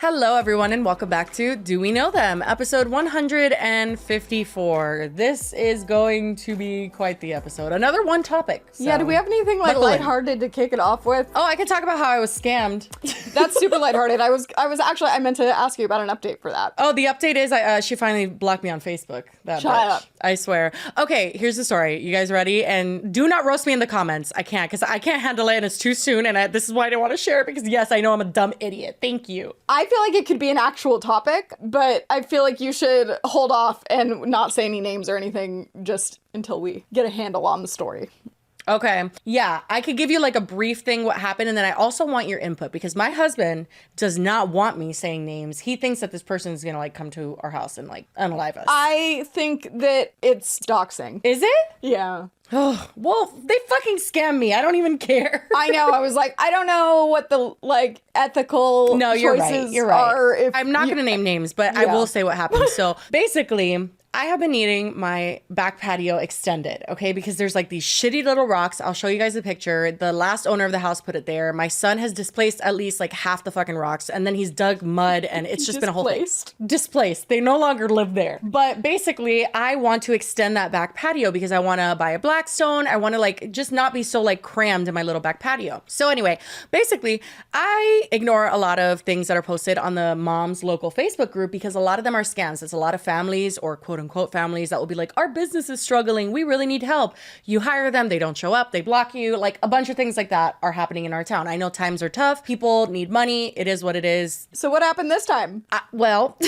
Hello, everyone, and welcome back to Do We Know Them, episode 154. This is going to be quite the episode. Another one topic. So yeah, do we have anything like lighthearted to kick it off with? Oh, I can talk about how I was scammed. That's super lighthearted. I meant to ask you about an update for that. Oh, the update is she finally blocked me on Facebook. That Shut bitch. up. I swear. Okay, here's the story. You guys ready? And do not roast me in the comments. I can't, because I can't handle it and it's too soon. And this is why I didn't want to share it, because yes, I know I'm a dumb idiot. Thank you. I feel like it could be an actual topic, but I feel like you should hold off and not say any names or anything just until we get a handle on the story. Okay. Yeah, I could give you like a brief thing what happened, and then I also want your input because my husband does not want me saying names. He thinks that this person is gonna like come to our house and like unalive us. I think that it's doxing. Is it? Yeah. Oh, well, they fucking scammed me. I don't even care. I know. I was like, I don't know what the like ethical choices You're right. are. If I'm not going to name names, but I will say what happened. So basically, I have been needing my back patio extended, okay? Because there's like these shitty little rocks. I'll show you guys a picture. The last owner of the house put it there. My son has displaced at least like half the fucking rocks, and then he's dug mud, and it's just been a whole thing. Displaced. They no longer live there. But basically, I want to extend that back patio because I want to buy a Blackstone. I want to like just not be so like crammed in my little back patio. So anyway, basically, I ignore a lot of things that are posted on the mom's local Facebook group because a lot of them are scams. It's a lot of families or quote unquote families that will be like, our business is struggling. We really need help. You hire them. They don't show up. They block you. Like a bunch of things like that are happening in our town. I know times are tough. People need money. It is what it is. So what happened this time? Well,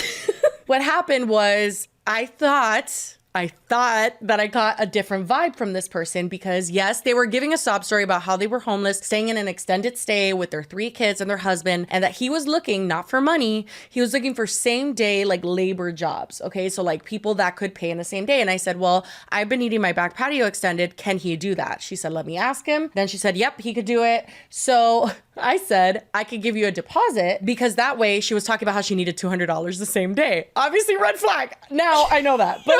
what happened was I thought that I got a different vibe from this person because yes, they were giving a sob story about how they were homeless, staying in an extended stay with their 3 kids and their husband, and that he was looking not for money, he was looking for same day like labor jobs. Okay, so like people that could pay in the same day. And I said, well, I've been needing my back patio extended. Can he do that? She said, let me ask him. Then she said, yep, he could do it. So I said, I could give you a deposit because that way she was talking about how she needed $200 the same day. Obviously, red flag. Now I know that. But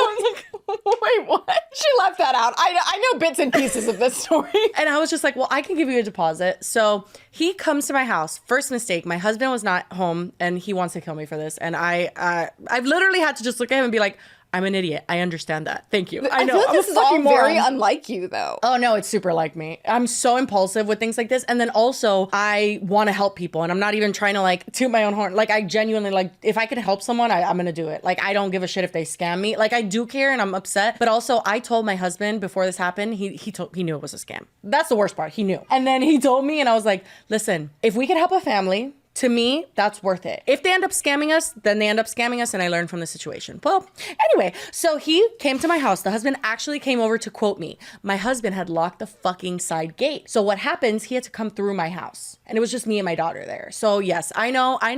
wait, what? She left that out. I know bits and pieces of this story. And I was just like, well, I can give you a deposit. So he comes to my house. First mistake, my husband was not home and he wants to kill me for this. And I've literally had to just look at him and be like, I'm an idiot. I understand that. Thank you. I know. I feel like this is all very unlike you, though. Oh, no, it's super like me. I'm so impulsive with things like this. And then also, I want to help people. And I'm not even trying to, like, toot my own horn. Like, I genuinely, like, if I could help someone, I'm going to do it. Like, I don't give a shit if they scam me. Like, I do care and I'm upset. But also, I told my husband before this happened, he knew it was a scam. That's the worst part. He knew. And then he told me, and I was like, listen, if we could help a family, to me, that's worth it. If they end up scamming us, then they end up scamming us and I learned from the situation. Well, anyway, so he came to my house. The husband actually came over to quote me. My husband had locked the fucking side gate. So what happens, he had to come through my house. And it was just me and my daughter there. So yes, I know. I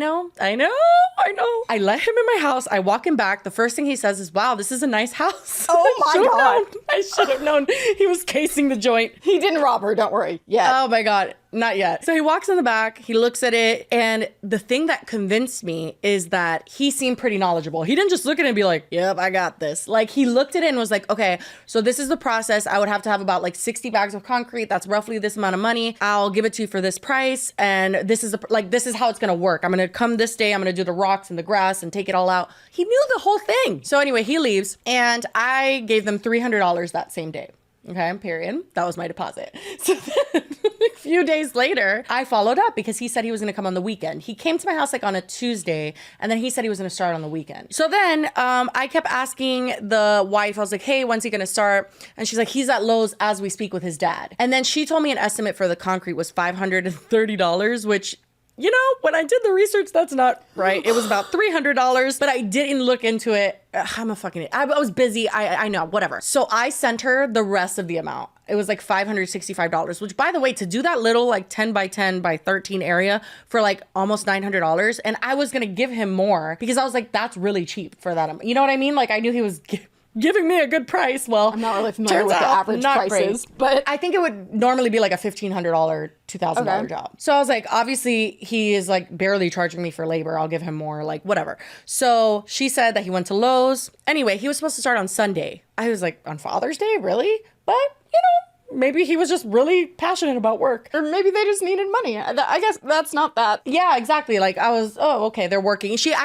let him in my house. I walk him back. The first thing he says is, wow, this is a nice house. Oh my God. I should have known he was casing the joint. He didn't rob her, don't worry. Yeah. Oh my God. Not yet. So he walks in the back, he looks at it, and the thing that convinced me is that he seemed pretty knowledgeable. He didn't just look at it and be like, yep, I got this. Like, he looked at it and was like, okay, so this is the process. I would have to have about like 60 bags of concrete. That's roughly this amount of money. I'll give it to you for this price. And this is this is how it's gonna work. I'm gonna come this day, I'm gonna do the rocks and the grass and take it all out. He knew the whole thing. So anyway, he leaves and I gave them $300 that same day. Okay, period. That was my deposit. So then a few days later, I followed up because he said he was going to come on the weekend. He came to my house like on a Tuesday, and then he said he was going to start on the weekend. So then I kept asking the wife, I was like, hey, when's he going to start? And she's like, he's at Lowe's as we speak with his dad. And then she told me an estimate for the concrete was $530, which, you know, when I did the research, that's not right. It was about $300, but I didn't look into it. I'm a fucking idiot. I was busy. I know, whatever. So I sent her the rest of the amount. It was like $565, which by the way, to do that little like 10 by 10 by 13 area for like almost $900. And I was going to give him more because I was like, that's really cheap for that amount. You know what I mean? Like I knew he was giving me a good price. Well, I'm not really familiar with the average prices, but I think it would normally be like a $1,500, $2,000 job. So I was like, obviously he is like barely charging me for labor. I'll give him more, like whatever. So she said that he went to Lowe's. Anyway, he was supposed to start on Sunday. I was like, on Father's Day? Really? But you know, maybe he was just really passionate about work. Or maybe they just needed money. I guess that's not that. Yeah, exactly. Like I was, oh, okay, they're working. She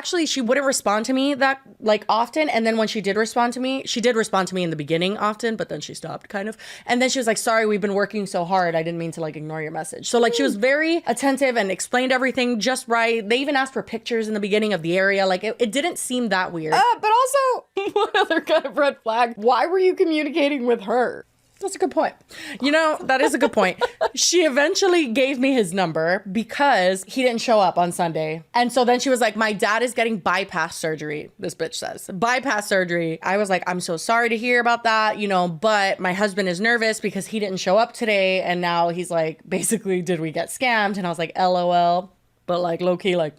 wouldn't respond to me that like often. And then when she did respond to me, she did respond to me in the beginning often, but then she stopped kind of. And then she was like, sorry, we've been working so hard. I didn't mean to like ignore your message. So like she was very attentive and explained everything just right. They even asked for pictures in the beginning of the area. Like it didn't seem that weird. But also, one other kind of red flag. Why were you communicating with her? That's a good point. You know, that is a good point. She eventually gave me his number because he didn't show up on Sunday. And so then she was like, my dad is getting bypass surgery. This bitch says bypass surgery. I was like, I'm so sorry to hear about that, you know, but my husband is nervous because he didn't show up today. And now he's like, basically, did we get scammed? And I was like, LOL. But like low key, like,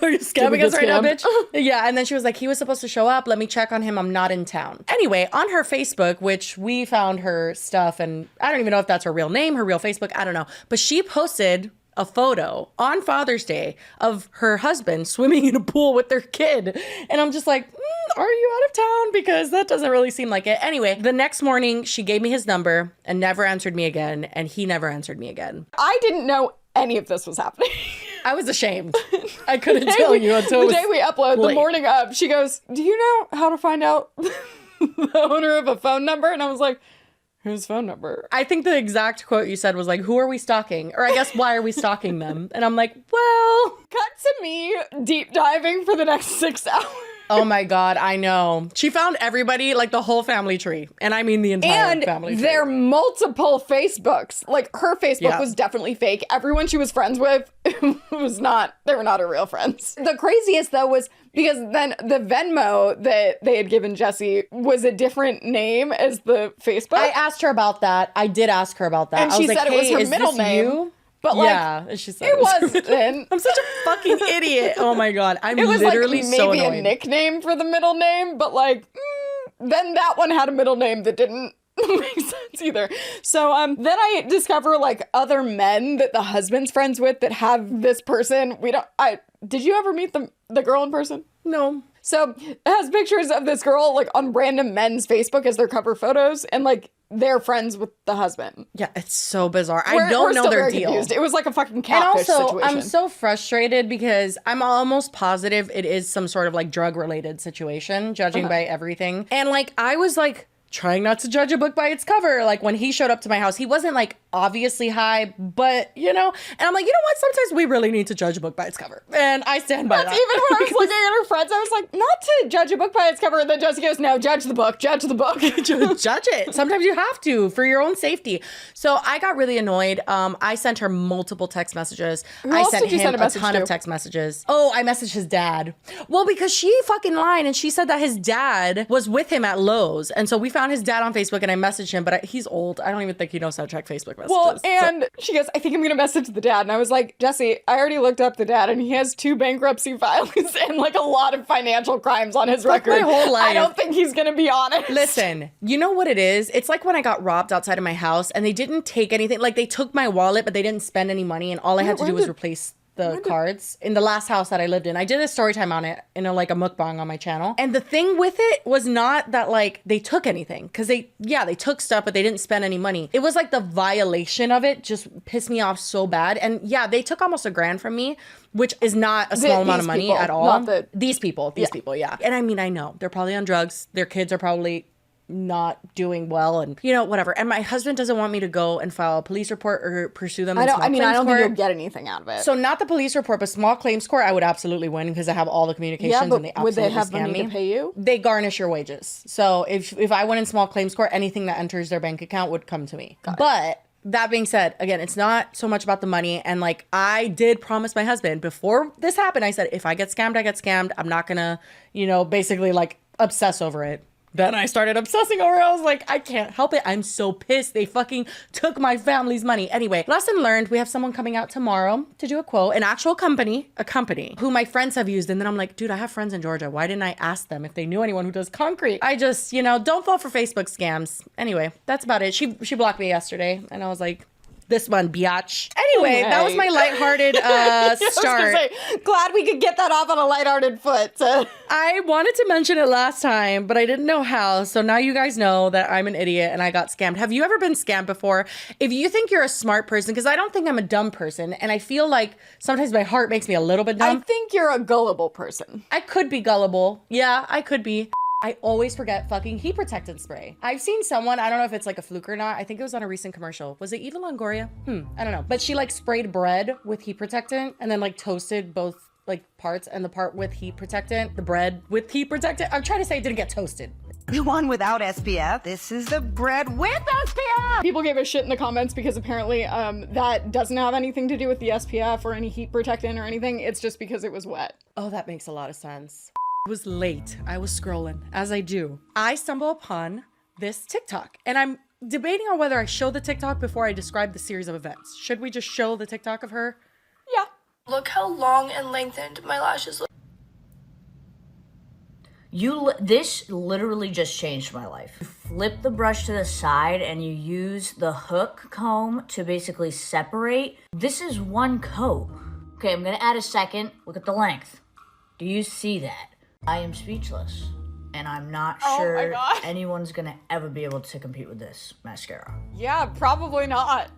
are you scamming us right now, bitch? Yeah, and then she was like, he was supposed to show up. Let me check on him. I'm not in town. Anyway, on her Facebook, which we found her stuff, and I don't even know if that's her real name, her real Facebook. I don't know. But she posted a photo on Father's Day of her husband swimming in a pool with their kid. And I'm just like, are you out of town? Because that doesn't really seem like it. Anyway, the next morning, she gave me his number and never answered me again. And he never answered me again. I didn't know any of this was happening. I was ashamed. I couldn't tell you until the day we upload, late. the morning of, she goes, do you know how to find out the owner of a phone number? And I was like, whose phone number? I think the exact quote you said was like, who are we stalking? Or I guess, why are we stalking them? And I'm like, well. Cut to me deep diving for the next 6 hours. Oh my God, I know. She found everybody, like the whole family tree. And I mean the entire family tree. And there are multiple Facebooks. Like her Facebook was definitely fake. Everyone she was friends with was not, they were not her real friends. The craziest though was because then the Venmo that they had given Jessie was a different name as the Facebook. I asked her about that. I did ask her about that. And I she was said like, it was her middle name. You? But like, yeah, she said it wasn't. I'm such a fucking idiot. Oh my God. I'm it was literally like maybe so annoyed. a nickname for the middle name, but like, then that one had a middle name that didn't make sense either. So then I discover like other men that the husband's friends with that have this person. Did you ever meet the girl in person? No. So it has pictures of this girl like on random men's Facebook as their cover photos, and like they're friends with the husband. Yeah, it's so bizarre. I don't know their deal. Confused. It was like a fucking catfish situation. I'm so frustrated because I'm almost positive it is some sort of like drug related situation, judging by everything. And like I was like trying not to judge a book by its cover. Like when he showed up to my house, he wasn't like obviously high, but you know, and I'm like, you know what? Sometimes we really need to judge a book by its cover. And I stand by that. Even when I was looking at her friends, I was like, not to judge a book by its cover. And then Jessie goes, no, judge the book, judge the book. Judge it. Sometimes you have to for your own safety. So I got really annoyed. I sent her multiple text messages. I sent him a ton of text messages. Oh, I messaged his dad. Well, because she fucking lied and she said that his dad was with him at Lowe's. And so we found his dad on Facebook and I messaged him, but he's old. I don't even think he knows how to check Facebook messages. Well, and she goes, I think I'm going to message the dad. And I was like, Jessie, I already looked up the dad and he has 2 bankruptcy filings and like a lot of financial crimes on his record. My whole life. I don't think he's going to be honest. Listen, you know what it is? It's like when I got robbed outside of my house and they didn't take anything. Like they took my wallet, but they didn't spend any money. And all I had to do was replace the cards in the last house that I lived in. I did a story time on it in a mukbang on my channel. And the thing with it was not that like they took anything, because they took stuff, but they didn't spend any money. It was like the violation of it just pissed me off so bad. And yeah, they took almost $1,000 from me, which is not a small amount of money at all. These people, yeah. And I mean, I know they're probably on drugs. Their kids are probably not doing well and you know whatever, and my husband doesn't want me to go and file a police report or pursue them. I don't think you'll get anything out of it. So not the police report, but small claims court I would absolutely win because I have all the communications. But and they absolutely would they have scam money to pay you? They garnish your wages. So if I went in small claims court, anything that enters their bank account would come to me. But that being said, again, it's not so much about the money. And like, I did promise my husband before this happened, I said, if I get scammed, I get scammed. I'm not gonna, basically like obsess over it. Then I started obsessing over it. I was like, I can't help it. I'm so pissed. They fucking took my family's money. Anyway, lesson learned. We have someone coming out tomorrow to do a quote, an actual company, who my friends have used. And then I'm like, dude, I have friends in Georgia. Why didn't I ask them if they knew anyone who does concrete? I just, don't fall for Facebook scams. Anyway, that's about it. She blocked me yesterday and I was like, this one, biatch. Anyway, that was my lighthearted start. I was gonna say, glad we could get that off on a lighthearted foot. I wanted to mention it last time, but I didn't know how. So now you guys know that I'm an idiot and I got scammed. Have you ever been scammed before? If you think you're a smart person, because I don't think I'm a dumb person, and I feel like sometimes my heart makes me a little bit dumb. I think you're a gullible person. I could be gullible. Yeah, I could be. I always forget fucking heat protectant spray. I've seen someone, I don't know if it's like a fluke or not. I think it was on a recent commercial. Was it Eva Longoria? I don't know. But she like sprayed bread with heat protectant and then like toasted both like parts, and the part with heat protectant, the bread with heat protectant. I'm trying to say it didn't get toasted. The one without SPF. This is the bread with SPF. People gave a shit in the comments because apparently that doesn't have anything to do with the SPF or any heat protectant or anything. It's just because it was wet. Oh, that makes a lot of sense. It was late. I was scrolling, as I do. I stumble upon this TikTok, and I'm debating on whether I show the TikTok before I describe the series of events. Should we just show the TikTok of her? Yeah. Look how long and lengthened my lashes look. This literally just changed my life. You flip the brush to the side and you use the hook comb to basically separate. This is one coat. Okay, I'm gonna add a second. Look at the length. Do you see that? I am speechless, and I'm not sure anyone's gonna ever be able to compete with this mascara. Yeah, probably not.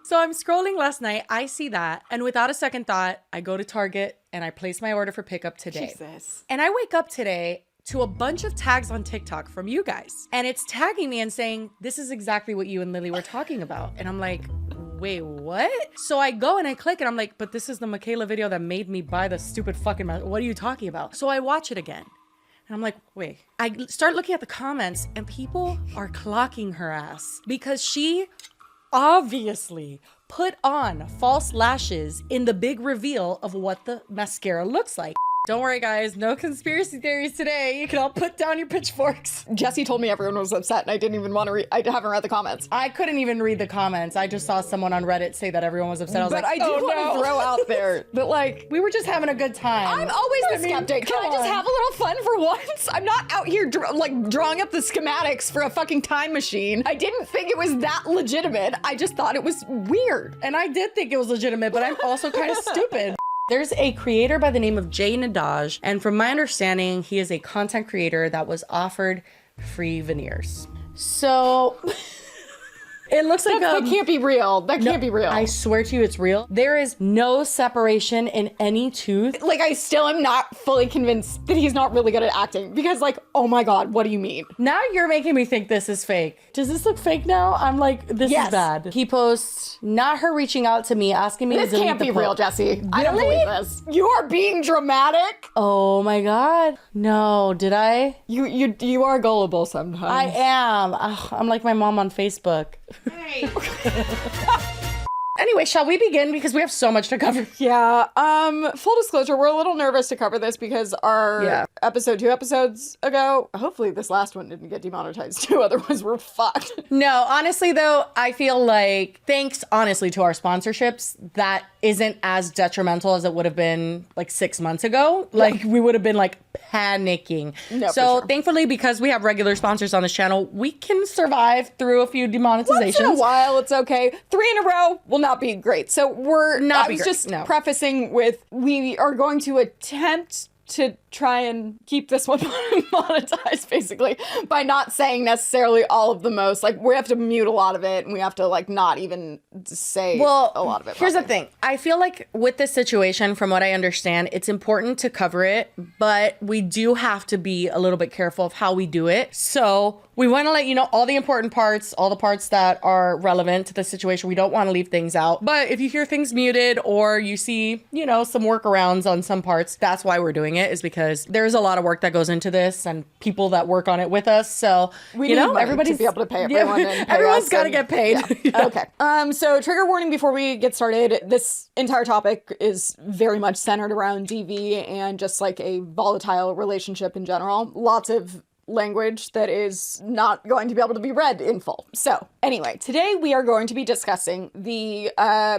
So I'm scrolling last night, I see that, and without a second thought, I go to Target and I place my order for pickup today. Jesus. And I wake up today to a bunch of tags on TikTok from you guys. And it's tagging me and saying, this is exactly what you and Lily were talking about. And I'm like, wait, what? So I go and I click and I'm like, but this is the Michaela video that made me buy the stupid fucking what are you talking about? So I watch it again. And I'm like, wait. I start looking at the comments and people are clocking her ass because she obviously put on false lashes in the big reveal of what the mascara looks like. Don't worry, guys. No conspiracy theories today. You can all put down your pitchforks. Jesse told me everyone was upset, and I didn't even want to read. I haven't read the comments. I couldn't even read the comments. I just saw someone on Reddit say that everyone was upset. I was but like, I do want to throw out there that, like, we were just having a good time. I'm always the skeptic. Can I just have a little fun for once? I'm not out here drawing up the schematics for a fucking time machine. I didn't think it was that legitimate. I just thought it was weird. And I did think it was legitimate, but I'm also kind of stupid. There's a creator by the name of Jay Nadaj, and from my understanding, he is a content creator that was offered free veneers. So it looks like that can't be real. That can't be real. I swear to you, it's real. There is no separation in any tooth. Like, I still am not fully convinced that he's not really good at acting because, like, oh my God, what do you mean? Now you're making me think this is fake. Does this look fake now? I'm like, this is bad. He posts, not her reaching out to me, asking me to delete the post. This can't be real, Jesse. Really? I don't believe this. You are being dramatic. Oh my God. No, did I? You are gullible sometimes. I am. Ugh, I'm like my mom on Facebook. Hey. Anyway, shall we begin? Because we have so much to cover. Yeah. Full disclosure, we're a little nervous to cover this because our episode 2 episodes ago, hopefully this last one didn't get demonetized too, otherwise we're fucked. No, honestly though, I feel like thanks honestly to our sponsorships, that isn't as detrimental as it would have been like 6 months ago. Like we would have been like panicking. No, so sure. Thankfully, because we have regular sponsors on this channel, we can survive through a few demonetizations. Once in a while, it's okay. 3 in a row will not be great. So we're not. I was just prefacing with we are going to attempt to try and keep this one monetized, basically, by not saying necessarily all of the most. Like, we have to mute a lot of it, and we have to, like, not even say a lot of it. Here's the thing. I feel like with this situation, from what I understand, it's important to cover it, but we do have to be a little bit careful of how we do it. So we want to let you know all the important parts, all the parts that are relevant to the situation. We don't want to leave things out. But if you hear things muted or you see, you know, some workarounds on some parts, that's why we're doing it, is because there's a lot of work that goes into this and people that work on it with us. So, you know, everybody's to be able to pay everyone. And pay everyone's got to get paid. Yeah. Okay. So trigger warning before we get started. This entire topic is very much centered around DV and just like a volatile relationship in general. Lots of language that is not going to be able to be read in full. So anyway, today we are going to be discussing the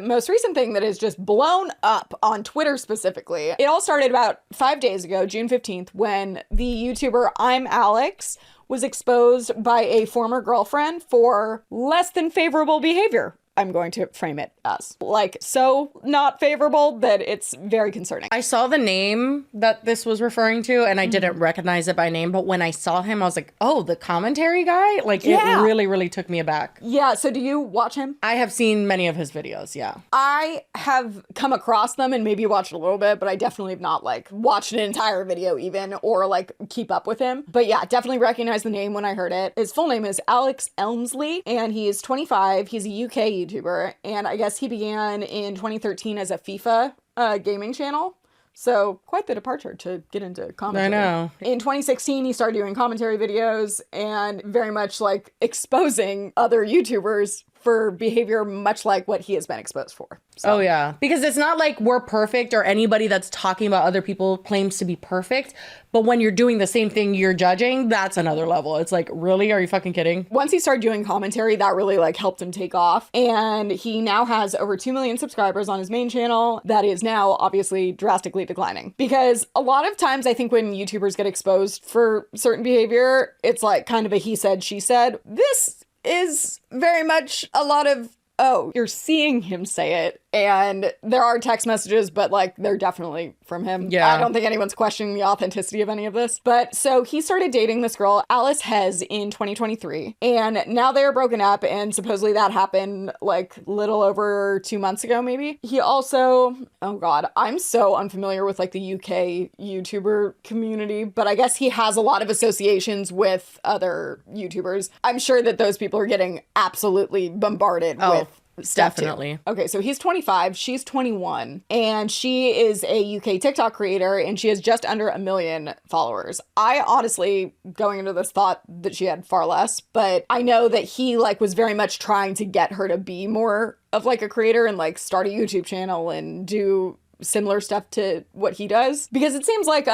most recent thing that is just blown up on Twitter specifically. It all started about 5 days ago, June 15th, when the YouTuber imAllexx was exposed by a former girlfriend for less than favorable behavior I'm going to frame it as. Like, so not favorable that it's very concerning. I saw the name that this was referring to and I didn't recognize it by name, but when I saw him, I was like, oh, the commentary guy? Like, it really, really took me aback. Yeah, so do you watch him? I have seen many of his videos, yeah. I have come across them and maybe watched a little bit, but I definitely have not like watched an entire video even or like keep up with him. But yeah, definitely recognize the name when I heard it. His full name is Alex Elmsley and he's 25. He's a UK YouTuber, and I guess he began in 2013 as a FIFA gaming channel. So quite the departure to get into commentary. I know. In 2016, he started doing commentary videos and very much like exposing other YouTubers for behavior much like what he has been exposed for. So. Oh, yeah. Because it's not like we're perfect or anybody that's talking about other people claims to be perfect. But when you're doing the same thing you're judging, that's another level. It's like, really? Are you fucking kidding? Once he started doing commentary, that really like helped him take off. And he now has over 2 million subscribers on his main channel. That is now obviously drastically declining. Because a lot of times I think when YouTubers get exposed for certain behavior, it's like kind of a he said, she said. This is very much a lot of, oh, you're seeing him say it. And there are text messages, but like they're definitely from him. Yeah. I don't think anyone's questioning the authenticity of any of this. But so he started dating this girl, Alice Hez, in 2023. And now they're broken up. And supposedly that happened like little over 2 months ago, maybe. He also, oh God, I'm so unfamiliar with like the UK YouTuber community, but I guess he has a lot of associations with other YouTubers. I'm sure that those people are getting absolutely bombarded with stuff definitely. too. Okay, so he's 25, she's 21, and she is a UK TikTok creator, and she has just under 1 million followers. I honestly, going into this, thought that she had far less, but I know that he like was very much trying to get her to be more of like a creator and like start a YouTube channel and do similar stuff to what he does, because it seems like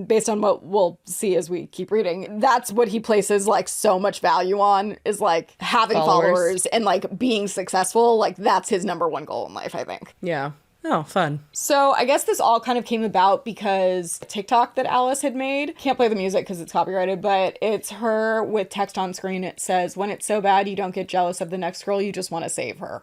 based on what we'll see as we keep reading, that's what he places like so much value on, is like having followers and like being successful. Like that's his number one goal in life, I think. Yeah. Oh, fun. So I guess this all kind of came about because TikTok that Alice had made, can't play the music because it's copyrighted, but it's her with text on screen. It says, when it's so bad you don't get jealous of the next girl, you just want to save her.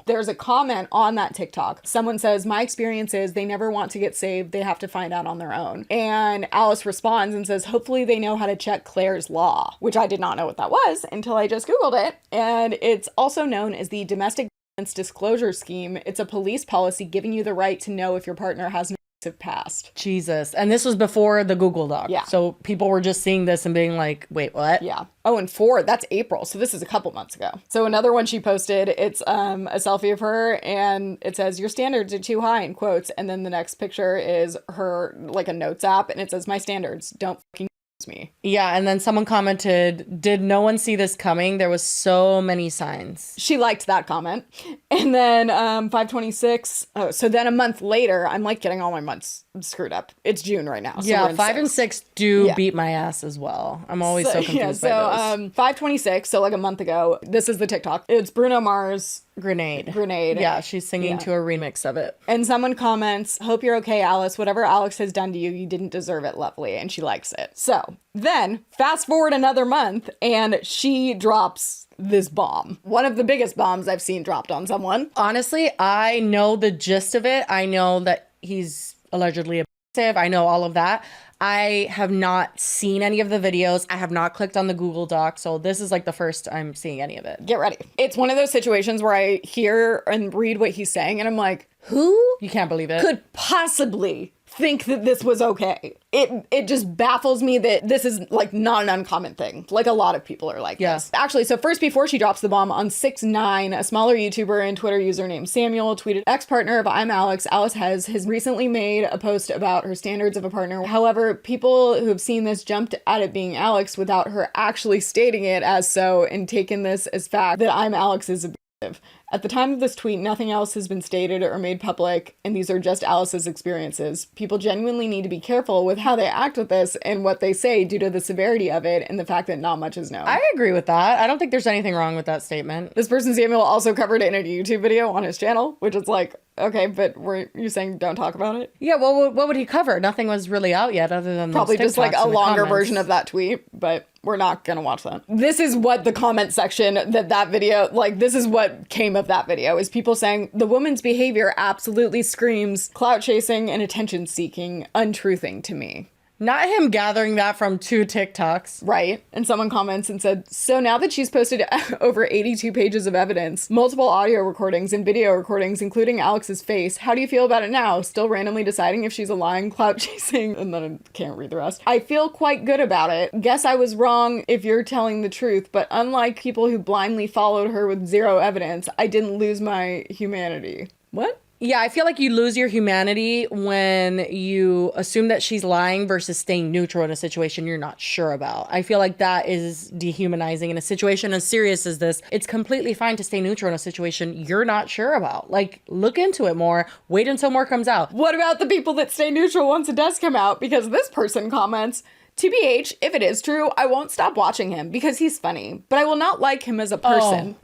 There's a comment on that TikTok. Someone says, my experience is they never want to get saved. They have to find out on their own. And Alice responds and says, hopefully they know how to check Claire's Law, which I did not know what that was until I just Googled it. And it's also known as the Domestic Violence Disclosure Scheme. It's a police policy giving you the right to know if your partner has an abusive past. Jesus. And this was before the Google Doc. Yeah. So people were just seeing this and being like, wait, what? Yeah. Oh, and 4, that's April. So this is a couple months ago. So another one she posted, it's a selfie of her and it says, your standards are too high, in quotes. And then the next picture is her, like a notes app, and it says, my standards, don't fucking me. Yeah, and then someone commented, did no one see this coming? There was so many signs. She liked that comment. And then 526. Oh, so then a month later, I'm like getting all my months screwed up. It's June right now. So yeah, 5 and 6 do beat my ass as well. I'm always so confused by those. 526, so like a month ago, this is the TikTok. It's Bruno Mars. Grenade. Yeah, she's singing to a remix of it. And someone comments, hope you're okay, Alice. Whatever Alex has done to you, you didn't deserve it, lovely. And she likes it. So then fast forward another month and she drops this bomb. One of the biggest bombs I've seen dropped on someone. Honestly, I know the gist of it. I know that he's allegedly abusive. I know all of that. I have not seen any of the videos. I have not clicked on the Google Doc. So this is like the first I'm seeing any of it. Get ready. It's one of those situations where I hear and read what he's saying and I'm like, who? You can't believe it. Could possibly think that this was okay. It just baffles me that this is like not an uncommon thing. Like a lot of people are like this. Actually, so first before she drops the bomb on 6/9, a smaller YouTuber and Twitter user named Samuel tweeted, ex-partner of imAllexx, Alice has recently made a post about her standards of a partner. However, people who have seen this jumped at it being Alex without her actually stating it as so and taken this as fact that imAllexx is abusive. At the time of this tweet, nothing else has been stated or made public, and these are just Alice's experiences. People genuinely need to be careful with how they act with this and what they say due to the severity of it and the fact that not much is known. I agree with that. I don't think there's anything wrong with that statement. This person, Samuel, also covered it in a YouTube video on his channel, which is like, okay, but were you saying don't talk about it? Yeah, well, what would he cover? Nothing was really out yet other than probably just like a longer comments. version of that tweet, but we're not gonna watch that. This is what the comment section that video, like this is what came theme of that video is people saying the woman's behavior absolutely screams clout chasing and attention seeking, untruthing to me. Not him gathering that from 2 TikToks. Right. And someone comments and said, so now that she's posted over 82 pages of evidence, multiple audio recordings and video recordings, including Alex's face, how do you feel about it now? Still randomly deciding if she's a lying clout chasing? And then I can't read the rest. I feel quite good about it. Guess I was wrong if you're telling the truth, but unlike people who blindly followed her with 0 evidence, I didn't lose my humanity. What? Yeah, I feel like you lose your humanity when you assume that she's lying versus staying neutral in a situation you're not sure about. I feel like that is dehumanizing in a situation as serious as this. It's completely fine to stay neutral in a situation you're not sure about. Like, look into it more. Wait until more comes out. What about the people that stay neutral once it does come out? Because this person comments, TBH, if it is true, I won't stop watching him because he's funny, but I will not like him as a person.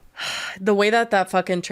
The way that fucking...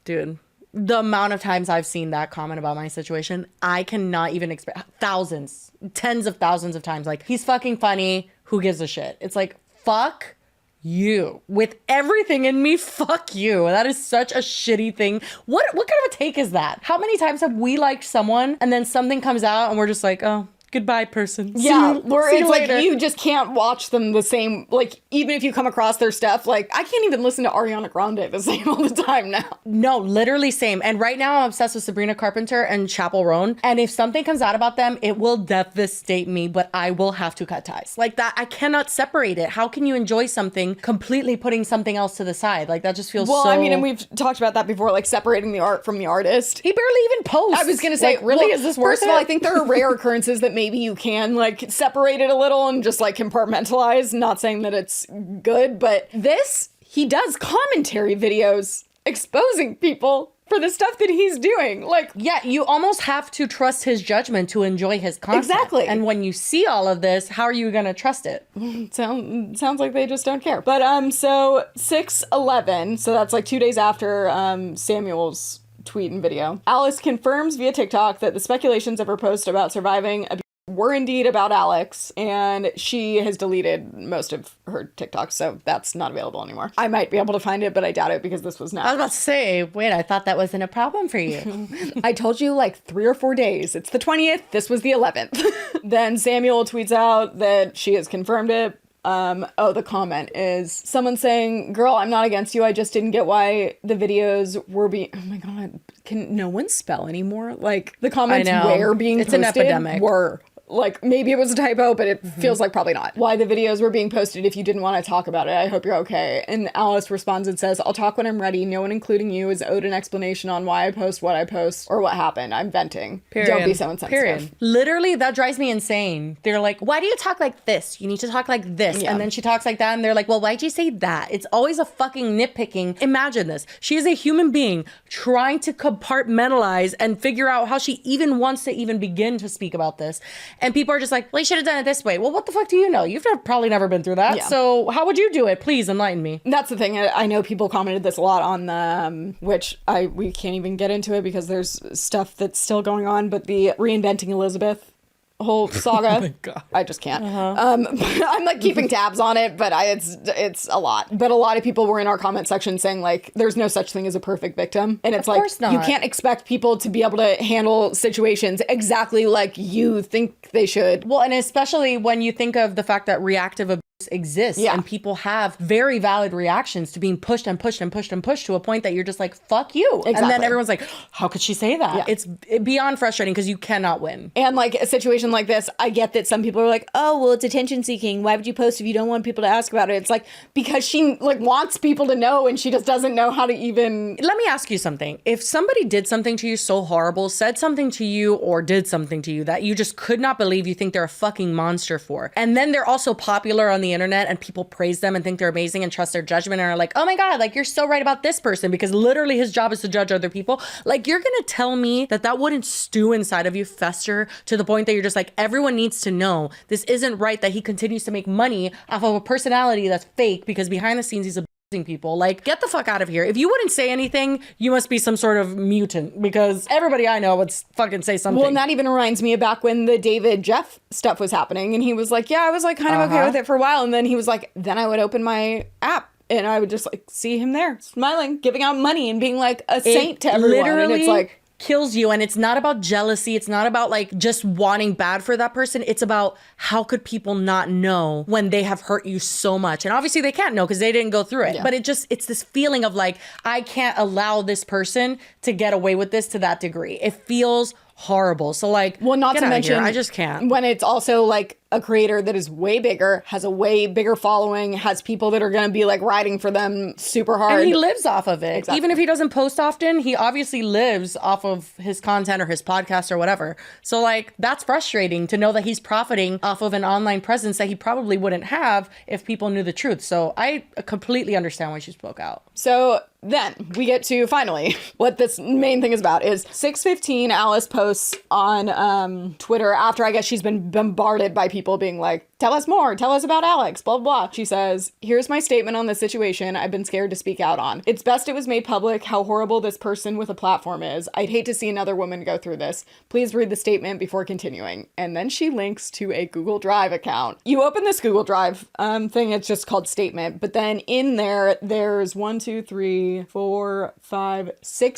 Dude... The amount of times I've seen that comment about my situation, I cannot even expect. Thousands, tens of thousands of times. Like, he's fucking funny. Who gives a shit? It's like, fuck you. With everything in me, fuck you. That is such a shitty thing. What kind of a take is that? How many times have we liked someone and then something comes out and we're just like, oh, goodbye, person. Yeah, see where you it's later. like you just can't watch them the same. Like, even if you come across their stuff, like, I can't even listen to Ariana Grande the same all the time now. No, literally same. And right now I'm obsessed with Sabrina Carpenter and Chappell Roan. And if something comes out about them, it will devastate me, but I will have to cut ties. Like that, I cannot separate it. How can you enjoy something completely putting something else to the side? Like that just feels Well, so... I mean, and we've talked about that before, like separating the art from the artist. He barely even posts. I was going to say, like, really, well, is this worth first of all, it? I think there are rare occurrences that maybe you can like separate it a little and just like compartmentalize. Not saying that it's good, but this, he does commentary videos exposing people for the stuff that he's doing. Like, yeah, you almost have to trust his judgment to enjoy his content. Exactly. And when you see all of this, how are you going to trust it? sounds like they just don't care. But so 6/11, so that's like 2 days after Samuel's tweet and video. Alice confirms via TikTok that the speculations of her post about surviving abuse were indeed about Alex, and she has deleted most of her TikToks, so that's not available anymore. I might be able to find it, but I doubt it because this was I was not. about to say, wait, I thought that wasn't a problem for you. I told you like 3 or 4 days. It's the 20th. This was the 11th. Then Samuel tweets out that she has confirmed it. The comment is someone saying, girl, I'm not against you. I just didn't get why the videos were being, oh my God, can no one spell anymore? Like the comments I know. were being It's an posted epidemic. were. Like, maybe it was a typo, but it feels like probably not. Why the videos were being posted if you didn't want to talk about it. I hope you're okay. And Alice responds and says, I'll talk when I'm ready. No one, including you, is owed an explanation on why I post what I post or what happened. I'm venting. Period. Don't be so insensitive. Period. Literally, that drives me insane. They're like, why do you talk like this? You need to talk like this. Yeah. And then she talks like that. And they're like, well, why'd you say that? It's always a fucking nitpicking. Imagine this. She is a human being trying to compartmentalize and figure out how she even wants to even begin to speak about this. And people are just like, well, you should have done it this way. Well, what the fuck do you know? You've probably never been through that. Yeah. So how would you do it? Please enlighten me. That's the thing. I know people commented this a lot on the, which we can't even get into it because there's stuff that's still going on, but the reinventing Elizabeth whole saga. Oh my God. I just can't. I'm like keeping tabs on it, but it's a lot. But a lot of people were in our comment section saying like, there's no such thing as a perfect victim. And it's Of like, course not. you can't expect people to be able to handle situations exactly like you think they should. Well, and especially when you think of the fact that reactive abuse exists Yeah. and people have very valid reactions to being pushed and pushed and pushed and pushed to a point that you're just like, fuck you. And then Exactly. everyone's like, how could she say that? Yeah. It's beyond frustrating because you cannot win. And like a situation like this, I get that some people are like, oh, well, it's attention seeking. Why would you post if you don't want people to ask about it? It's like, because she like wants people to know and she just doesn't know how to even. Let me ask you something. If somebody did something to you so horrible, said something to you or did something to you that you just could not believe, you think they're a fucking monster for, and then they're also popular on the internet and people praise them and think they're amazing and trust their judgment and are like, oh my God, like you're so right about this person because literally his job is to judge other people. Like you're gonna tell me that wouldn't stew inside of you, fester to the point that you're just like, everyone needs to know this isn't right that he continues to make money off of a personality that's fake because behind the scenes he's abusing people. Like, get the fuck out of here. If you wouldn't say anything, you must be some sort of mutant because everybody I know would fucking say something. Well, and that even reminds me of back when the David Jeff stuff was happening and he was like, yeah, I was like kind of okay with it for a while. And then he was like, then I would open my app And I would just like see him there smiling, giving out money and being like a saint to everyone. Literally, and it's like, kills you. And it's not about jealousy. It's not about like just wanting bad for that person. It's about how could people not know when they have hurt you so much? And obviously they can't know because they didn't go through it. Yeah. But it's this feeling of like, I can't allow this person to get away with this to that degree. It feels horrible. So like, well, not get to out of mention, here. I just can't. When it's also like a creator that is way bigger, has a way bigger following, has people that are going to be like riding for them super hard. And he lives off of it. Exactly. Even if he doesn't post often, he obviously lives off of his content or his podcast or whatever. So like, that's frustrating to know that he's profiting off of an online presence that he probably wouldn't have if people knew the truth. So I completely understand why she spoke out. So then we get to finally what this main thing is about is 6:15 Alice posts on Twitter after I guess she's been bombarded by people being like, tell us more, tell us about Alex, blah, blah, blah. She says, here's my statement on the situation I've been scared to speak out on. It's best it was made public how horrible this person with a platform is. I'd hate to see another woman go through this. Please read the statement before continuing. And then she links to a Google Drive account. You open this Google Drive thing, it's just called statement. But then in there's 6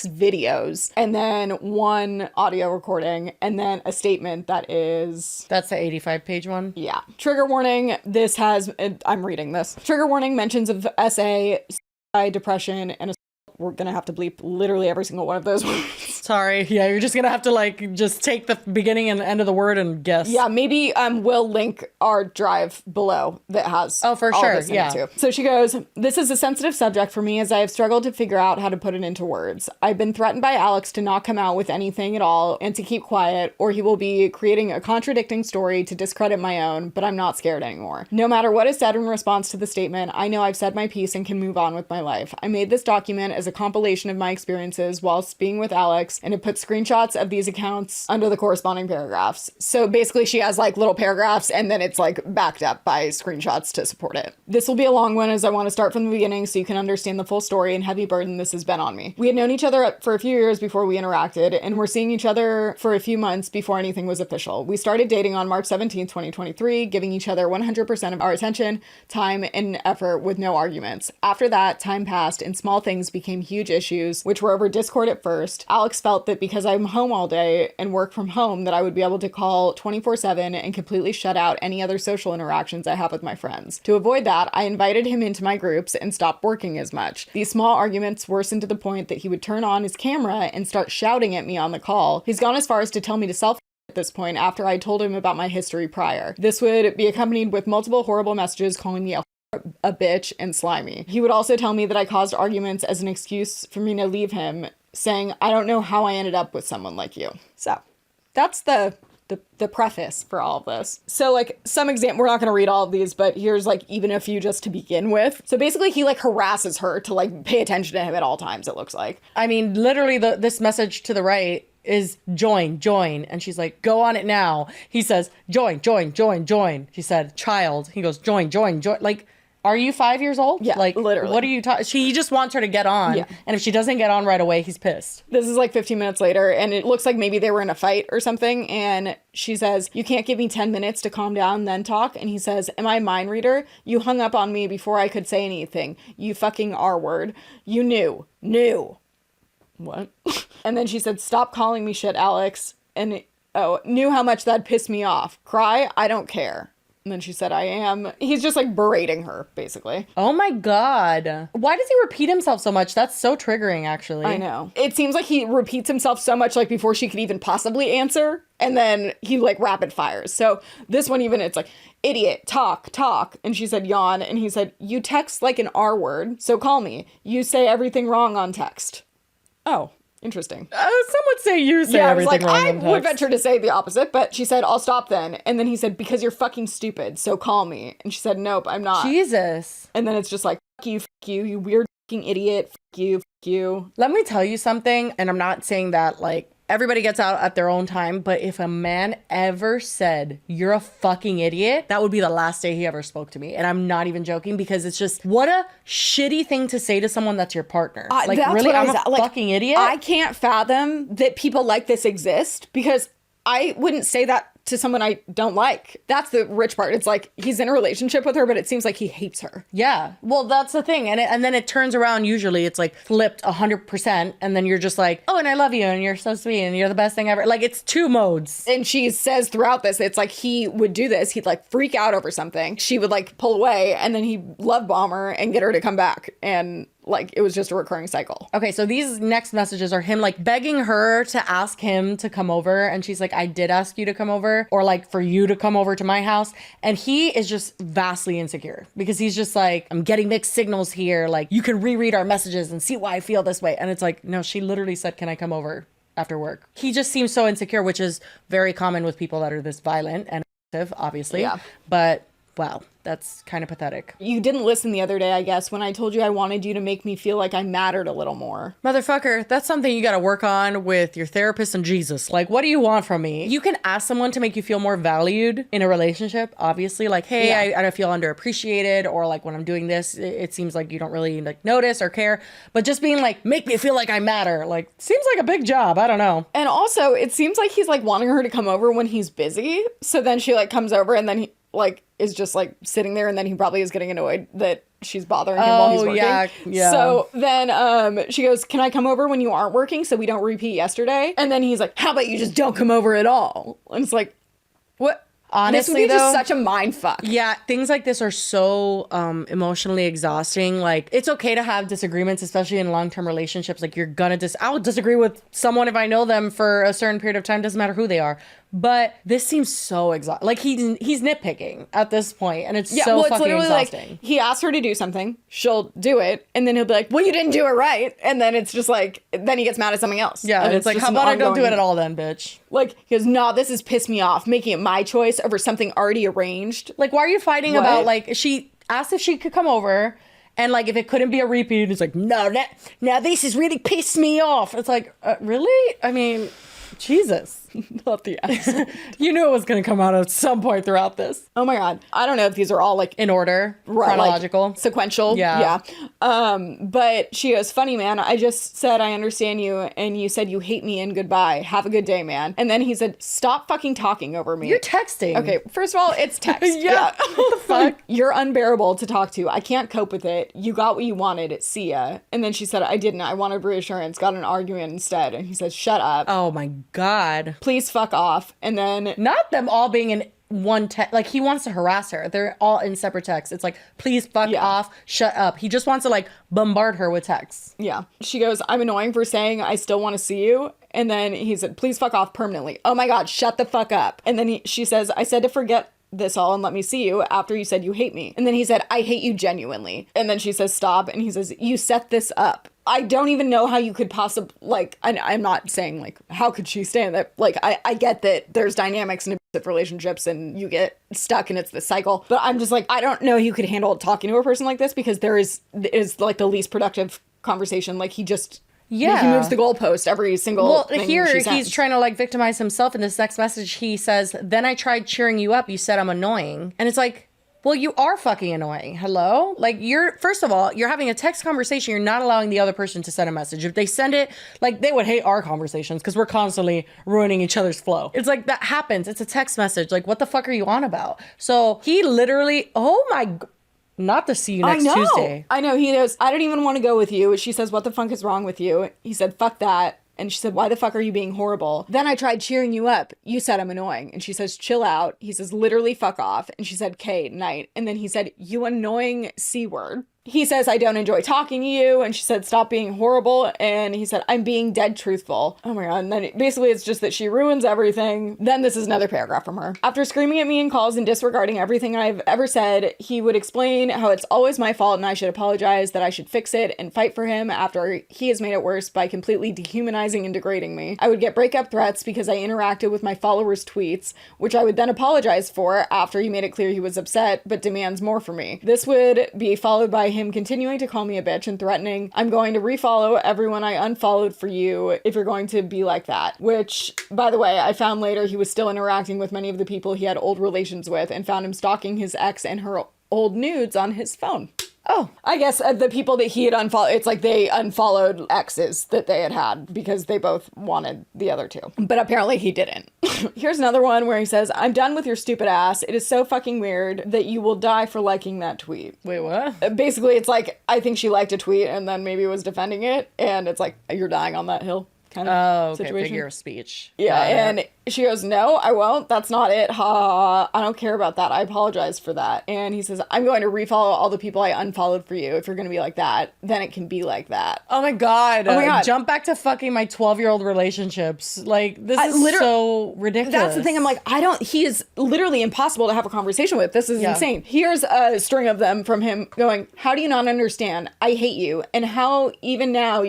videos and then 1 audio recording and then a statement that is... That's the 85-page one? Yeah. Trigger warning, this has... I'm reading this. Trigger warning, mentions of SA, depression, and we're gonna have to bleep literally every single one of those words. Sorry. Yeah, you're just gonna have to like just take the beginning and end of the word and guess. Yeah, maybe we'll link our drive below that has for all sure. this in it too. So she goes, this is a sensitive subject for me as I have struggled to figure out how to put it into words. I've been threatened by Alex to not come out with anything at all and to keep quiet, or he will be creating a contradicting story to discredit my own, but I'm not scared anymore. No matter what is said in response to the statement, I know I've said my piece and can move on with my life. I made this document as a compilation of my experiences whilst being with Alex, and it puts screenshots of these accounts under the corresponding paragraphs. So basically she has like little paragraphs and then it's like backed up by screenshots to support it. This will be a long one as I want to start from the beginning so you can understand the full story and heavy burden this has been on me. We had known each other for a few years before we interacted, and were seeing each other for a few months before anything was official. We started dating on March 17th, 2023, giving each other 100% of our attention, time, and effort with no arguments. After that, time passed and small things became huge issues, which were over Discord at first. Alex felt that because I'm home all day and work from home that I would be able to call 24/7 and completely shut out any other social interactions I have with my friends. To avoid that, I invited him into my groups and stopped working as much. These small arguments worsened to the point that he would turn on his camera and start shouting at me on the call. He's gone as far as to tell me to self at this point after I told him about my history prior. This would be accompanied with multiple horrible messages calling me a bitch and slimy. He would also tell me that I caused arguments as an excuse for me to leave him, saying, I don't know how I ended up with someone like you. So that's the preface for all of this. So like some example, we're not going to read all of these, but here's like even a few just to begin with. So basically he like harasses her to like pay attention to him at all times, it looks like. I mean, literally this message to the right is join. And she's like, go on it now. He says, join. She said, child. He goes, join. Like, are you 5 years old? Yeah, like literally. What are you talking? He just wants her to get on. Yeah. And if she doesn't get on right away, he's pissed. This is like 15 minutes later, and it looks like maybe they were in a fight or something. And she says, you can't give me 10 minutes to calm down, then talk. And he says, am I a mind reader? You hung up on me before I could say anything. You fucking R-word. You knew. What? And then she said, stop calling me shit, Alex. And knew how much that pissed me off. Cry? I don't care. And then she said, I am. He's just like berating her, basically. Oh my God. Why does he repeat himself so much? That's so triggering, actually. I know. It seems like he repeats himself so much, like before she could even possibly answer. And then he like rapid fires. So this one even, it's like, idiot, talk. And she said, yawn. And he said, you text like an R word, so call me. You say everything wrong on text. Oh. Interesting. Some would say you say everything wrong. I would venture to say the opposite, but she said, I'll stop then. And then he said, because you're fucking stupid, so call me. And she said, nope, I'm not. Jesus. And then it's just like, fuck you, you weird fucking idiot, fuck you. Let me tell you something, and I'm not saying that like everybody gets out at their own time, but if a man ever said, you're a fucking idiot, that would be the last day he ever spoke to me. And I'm not even joking, because it's just, what a shitty thing to say to someone that's your partner. Like, really, I'm a fucking idiot? I can't fathom that people like this exist, because I wouldn't say that to someone I don't like. That's the rich part. It's like he's in a relationship with her, but it seems like he hates her. Yeah. Well, that's the thing. And then it turns around. Usually it's like flipped 100%. And then you're just like, oh, and I love you. And you're so sweet. And you're the best thing ever. Like, it's two modes. And she says throughout this, it's like he would do this. He'd like freak out over something. She would like pull away and then he'd love bomb her and get her to come back. And like, it was just a recurring cycle. Okay, so these next messages are him like begging her to ask him to come over. And she's like, I did ask you to come over, or like for you to come over to my house. And he is just vastly insecure because he's just like, I'm getting mixed signals here. Like, you can reread our messages and see why I feel this way. And it's like, no, she literally said, can I come over after work? He just seems so insecure, which is very common with people that are this violent and aggressive, obviously. Yeah. But wow, that's kind of pathetic. You didn't listen the other day, I guess, when I told you I wanted you to make me feel like I mattered a little more. Motherfucker, that's something you got to work on with your therapist and Jesus. Like, what do you want from me? You can ask someone to make you feel more valued in a relationship, obviously. Like, hey, I feel underappreciated, or like when I'm doing this, it seems like you don't really like notice or care. But just being like, make me feel like I matter, like, seems like a big job. I don't know. And also, it seems like he's like wanting her to come over when he's busy. So then she like comes over and then he like is just like sitting there, and then he probably is getting annoyed that she's bothering him while he's working. Yeah. So then she goes, can I come over when you aren't working so we don't repeat yesterday? And then he's like, how about you just don't come over at all? And it's like, what? Honestly, this would be though, just such a mind fuck. Yeah, things like this are so emotionally exhausting. Like, it's okay to have disagreements, especially in long-term relationships. Like, you're gonna I would disagree with someone if I know them for a certain period of time. Doesn't matter who they are. But this seems so exhausting. Like, he's nitpicking at this point, and it's so fucking exhausting. Like, he asks her to do something, she'll do it, and then he'll be like, well, you didn't do it right. And then it's just like, then he gets mad at something else. Yeah, and it's like, how about I don't do it at all then, bitch? Like, he goes, nah, this has pissed me off, making it my choice over something already arranged. Like, why are you fighting about, like, she asked if she could come over, and like, if it couldn't be a repeat, it's like, no, now this has really pissed me off. It's like, really? I mean, Jesus. Not the accent. You knew it was going to come out at some point throughout this. Oh my God. I don't know if these are all like in order, chronological, like, sequential. Yeah. But she goes, funny man, I just said I understand you and you said you hate me and goodbye. Have a good day, man. And then he said, stop fucking talking over me. You're texting. Okay, first of all, it's text. Yeah. What the fuck? You're unbearable to talk to. I can't cope with it. You got what you wanted. See ya. And then she said, I didn't. I wanted reassurance. Got an argument instead. And he said, shut up. Oh my God. Please fuck off. And then not them all being in one text. Like, he wants to harass her. They're all in separate texts. It's like, please fuck off, shut up. He just wants to like bombard her with texts. Yeah. She goes, I'm annoying for saying I still want to see you. And then he said, please fuck off permanently. Oh my God, shut the fuck up. And then she says, I said to forget this all and let me see you after you said you hate me. And then he said, I hate you genuinely. And then she says, stop. And he says, you set this up. I don't even know how you could possibly, like, I'm not saying, like, how could she stand that? Like, I get that there's dynamics in abusive relationships and you get stuck and it's the cycle. But I'm just like, I don't know you could handle talking to a person like this, because it is like the least productive conversation. Like, he just... Yeah. He moves the goalpost every single thing here she he's sends. trying to like victimize himself. In this next message, he says, then I tried cheering you up. You said I'm annoying. And it's like, well, you are fucking annoying. Hello? Like, first of all, you're having a text conversation. You're not allowing the other person to send a message. If they send it, like, they would hate our conversations because we're constantly ruining each other's flow. It's like, that happens. It's a text message. Like, what the fuck are you on about? So he literally, oh my... Not to see you next Tuesday. I know. He goes, I don't even want to go with you. She says, what the fuck is wrong with you? He said, fuck that. And she said, why the fuck are you being horrible? Then I tried cheering you up. You said I'm annoying. And she says, chill out. He says, literally fuck off. And she said, K, night. And then he said, you annoying C word. He says, I don't enjoy talking to you. And she said, stop being horrible. And he said, I'm being dead truthful. Oh my God. And then basically it's just that she ruins everything. Then this is another paragraph from her. After screaming at me in calls and disregarding everything I've ever said, he would explain how it's always my fault and I should apologize, that I should fix it and fight for him after he has made it worse by completely dehumanizing and degrading me. I would get breakup threats because I interacted with my followers' tweets, which I would then apologize for after he made it clear he was upset but demands more from me. This would be followed by him continuing to call me a bitch and threatening, I'm going to refollow everyone I unfollowed for you if you're going to be like that. Which, by the way, I found later he was still interacting with many of the people he had old relations with and found him stalking his ex and her old nudes on his phone. Oh, I guess the people that he had unfollowed, it's like they unfollowed exes that they had because they both wanted the other two. But apparently he didn't. Here's another one where he says, I'm done with your stupid ass. It is so fucking weird that you will die for liking that tweet. wait, what? Basically, it's like, I think she liked a tweet and then maybe was defending it. And it's like, you're dying on that hill kind of situation. Figure of speech. Yeah, Got it. and she goes, no, I won't. That's not it. Ha ha ha. I don't care about that. I apologize for that. And he says, I'm going to refollow all the people I unfollowed for you. If you're going to be like that, then it can be like that. Oh my god. Oh my God. Jump back to fucking my 12-year-old relationships. Like, this is so ridiculous. That's the thing. I'm like, he is literally impossible to have a conversation with. This is insane. Here's a string of them from him going, how do you not understand? I hate you. And how even now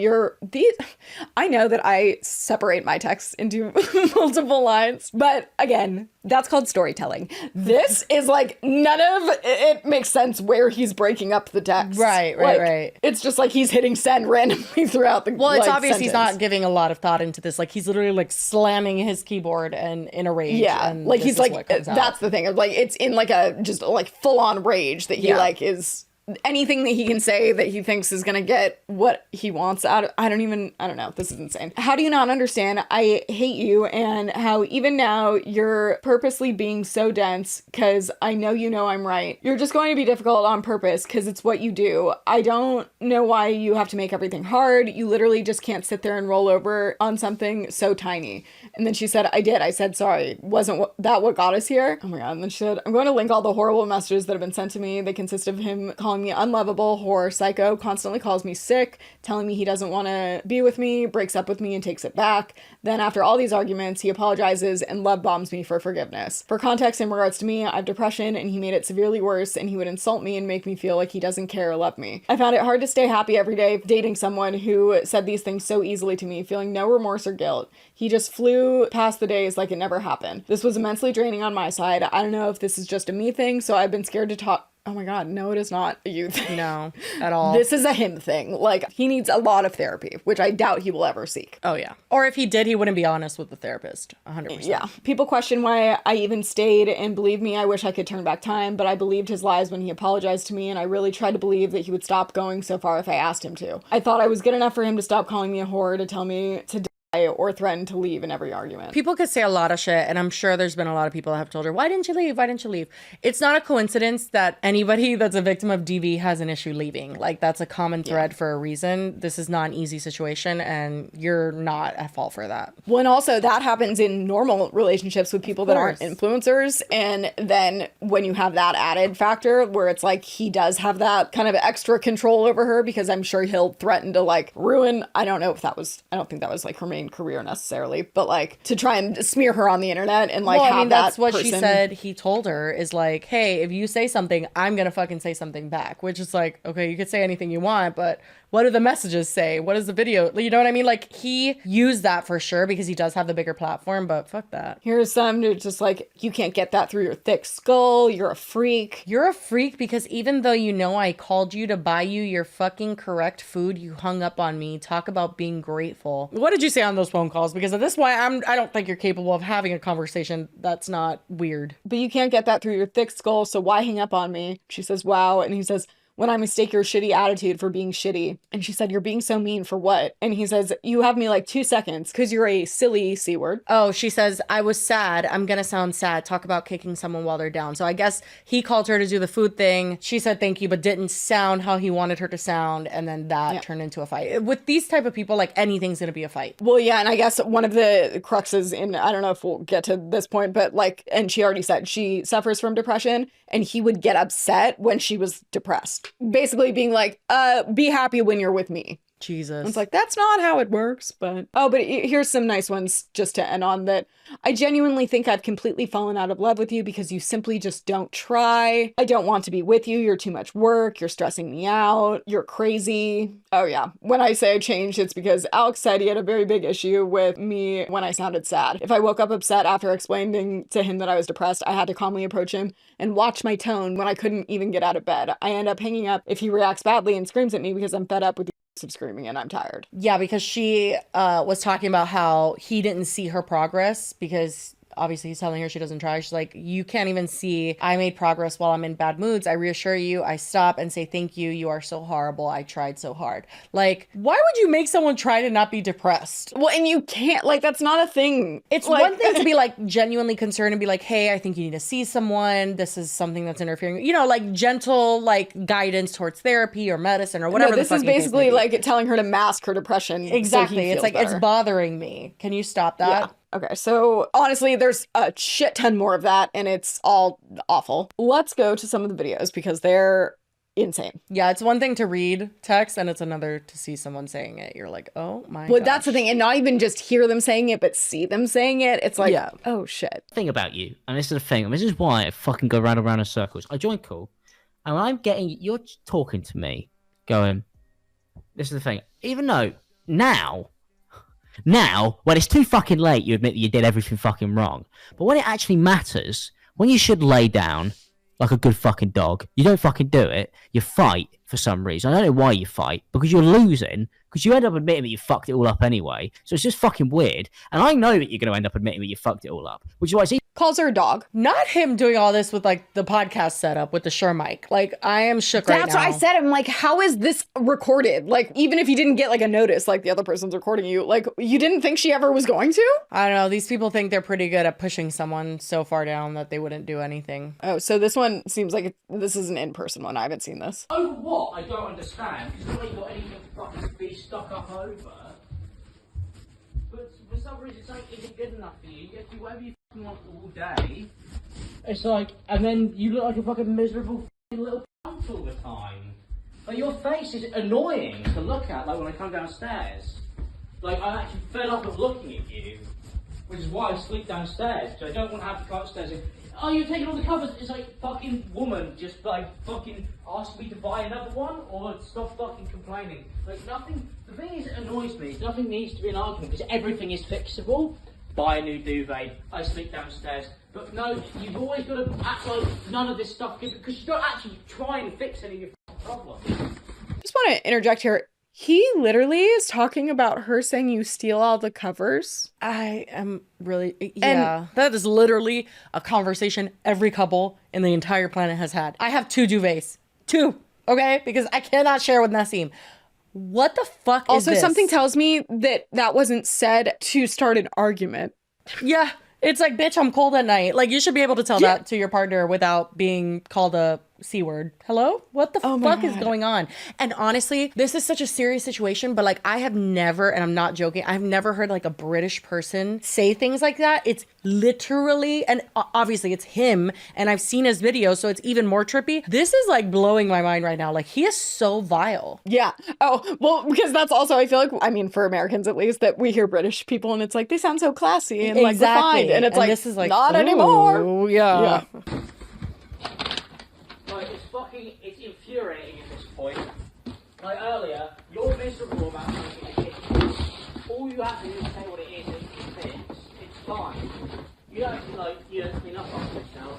I know that I separate my texts into multiple lines, but again, that's called storytelling. This is like, none of it makes sense where he's breaking up the text. Right. It's just like he's hitting send randomly throughout the Well, it's obvious sentence. he's not giving a lot of thought into this. Like, he's literally like slamming his keyboard and in a rage. Yeah, and like this he's is like, what comes out. that's the thing. Like, it's in like a just like full on rage that he like is anything that he can say that he thinks is gonna get what he wants out of. I don't know. This is insane. How do you not understand? I hate you, and how even now you're purposely being so dense because I know you know I'm right. You're just going to be difficult on purpose because it's what you do. I don't know why you have to make everything hard. You literally just can't sit there and roll over on something so tiny. And then she said, I did. I said, sorry. Wasn't that what got us here? Oh my God. And then she said, I'm going to link all the horrible messages that have been sent to me. They consist of him calling me unlovable, horror, psycho, constantly calls me sick, telling me he doesn't want to be with me, breaks up with me and takes it back. Then after all these arguments, he apologizes and love bombs me for forgiveness. For context in regards to me, I have depression and he made it severely worse, and he would insult me and make me feel like he doesn't care or love me. I found it hard to stay happy every day dating someone who said these things so easily to me, feeling no remorse or guilt. He just flew past the days like it never happened. This was immensely draining on my side. I don't know if this is just a me thing, so I've been scared to talk. Oh my God, no, it is not a you thing. No, at all. This is a him thing. Like, he needs a lot of therapy, which I doubt he will ever seek. Oh, yeah. Or if he did, he wouldn't be honest with the therapist. 100%. Yeah. People question why I even stayed, and believe me, I wish I could turn back time, but I believed his lies when he apologized to me, and I really tried to believe that he would stop going so far if I asked him to. I thought I was good enough for him to stop calling me a whore, to tell me to or threaten to leave in every argument. People could say a lot of shit, and I'm sure there's been a lot of people that have told her, why didn't you leave? Why didn't you leave? It's not a coincidence that anybody that's a victim of DV has an issue leaving. Like, that's a common thread for a reason. This is not an easy situation, and you're not at fault for that. Well, and also that happens in normal relationships with people that aren't influencers. And then when you have that added factor where it's like he does have that kind of extra control over her, because I'm sure he'll threaten to like ruin, I don't think that was like her main career necessarily, but like to try and smear her on the internet and like have that's that what person. She said he told her is like, hey, if you say something, I'm gonna fucking say something back, which is like, okay, you could say anything you want, but what do the messages say? What is the video? You know what I mean? Like, he used that for sure because he does have the bigger platform, but fuck that. Here's some to just like, you can't get that through your thick skull. You're a freak. You're a freak because even though you know I called you to buy you your fucking correct food, you hung up on me. Talk about being grateful. What did you say on those phone calls? Because at this point, I don't think you're capable of having a conversation that's not weird. But you can't get that through your thick skull, so why hang up on me? She says, wow. And he says, when I mistake your shitty attitude for being shitty. And she said, you're being so mean for what? And he says, you have me like 2 seconds because you're a silly C word. Oh, she says, I was sad. I'm going to sound sad. Talk about kicking someone while they're down. So I guess he called her to do the food thing. She said thank you, but didn't sound how he wanted her to sound. And then that turned into a fight. With these type of people, like, anything's going to be a fight. Well, yeah. And I guess one of the cruxes in, I don't know if we'll get to this point, but like, and she already said she suffers from depression, and he would get upset when she was depressed. Basically being like, be happy when you're with me. Jesus. It's like, that's not how it works, but... Oh, but here's some nice ones just to end on that. I genuinely think I've completely fallen out of love with you because you simply just don't try. I don't want to be with you. You're too much work. You're stressing me out. You're crazy. Oh, yeah. When I say I changed, it's because Alex said he had a very big issue with me when I sounded sad. If I woke up upset after explaining to him that I was depressed, I had to calmly approach him and watch my tone when I couldn't even get out of bed. I end up hanging up if he reacts badly and screams at me because I'm fed up with of screaming and I'm tired. Yeah, because she was talking about how he didn't see her progress because obviously he's telling her she doesn't try. She's like, you can't even see I made progress while I'm in bad moods. I reassure you, I stop and say thank you. You are so horrible. I tried so hard. Like, why would you make someone try to not be depressed? Well, and you can't, like, that's not a thing. It's like, one thing to be like genuinely concerned and be like, hey, I think you need to see someone. This is something that's interfering. You know, like gentle, like guidance towards therapy or medicine or whatever. No, this is basically like telling her to mask her depression. Exactly. So it's like, better. it's bothering me. Can you stop that? Yeah. Okay, so honestly, there's a shit ton more of that, and it's all awful. Let's go to some of the videos because they're insane. Yeah, it's one thing to read text, and it's another to see someone saying it. You're like, oh my god. But that's the thing, and not even just hear them saying it, but see them saying it. It's like, oh shit. Thing about you, and this is the thing, and this is why I fucking go round and round in circles. I join call, and when I'm getting, you're talking to me, going, this is the thing, even though now, when it's too fucking late, you admit that you did everything fucking wrong. But when it actually matters, when you should lay down like a good fucking dog, you don't fucking do it. You fight for some reason. I don't know why you fight, because you're losing, because you end up admitting that you fucked it all up anyway. So it's just fucking weird. And I know that you're going to end up admitting that you fucked it all up, which is why it's Calls her a dog. Not him doing all this with like the podcast setup with the Shure mic. Like, I am shook right now. That's what I said. I'm like, how is this recorded? Like, even if you didn't get like a notice, like the other person's recording you, like you didn't think she ever was going to? I don't know. These people think they're pretty good at pushing someone so far down that they wouldn't do anything. Oh, so this one seems like this is an in-person one. I haven't seen this. over what? I don't understand. Because nobody got anything to fucking be stuck up over. But for some reason, it's like, isn't good enough for you. You get to do whatever you fucking want all day. It's like, and then you look like a fucking miserable fucking little cunt all the time. Like, your face is annoying to look at, like, when I come downstairs. Like, I'm actually fed up of looking at you. Which is why I sleep downstairs, because I don't want to have to come upstairs and, oh, you're taking all the covers. It's like, fucking woman, just like, fucking ask me to buy another one, or stop fucking complaining. Like, nothing, the thing is, it annoys me, is nothing needs to be an argument, because everything is fixable. Buy a new duvet, I sleep downstairs. But no, you've always got to act like none of this stuff, because you don't actually try and fix any of your problems. Just want to interject here. He literally is talking about her saying you steal all the covers. I am really, yeah. That is literally a conversation every couple in the entire planet has had. I have 2 duvets. 2, okay? Because I cannot share with Nassim. What the fuck is Also, this? something tells me that that wasn't said to start an argument. Yeah. It's like, bitch, I'm cold at night. Like, you should be able to tell that to your partner without being called a C word. Hello? What the fuck is going on? And honestly, this is such a serious situation, but like, I have never, and I'm not joking, I've never heard like a British person say things like that. It's literally, and obviously it's him, and I've seen his videos, so it's even more trippy. This is like blowing my mind right now. Like, he is so vile. Yeah. Oh, well, because that's also, I feel like, I mean, for Americans at least, that we hear British people and it's like, they sound so classy and like refined. And it's like, this is like, not anymore. Yeah. Like, it's infuriating at this point. Like earlier, you're miserable about something in the kitchen. All you have to do is say what it is and it's fixed. It's fine. You don't have to, like, you don't clean up after yourself.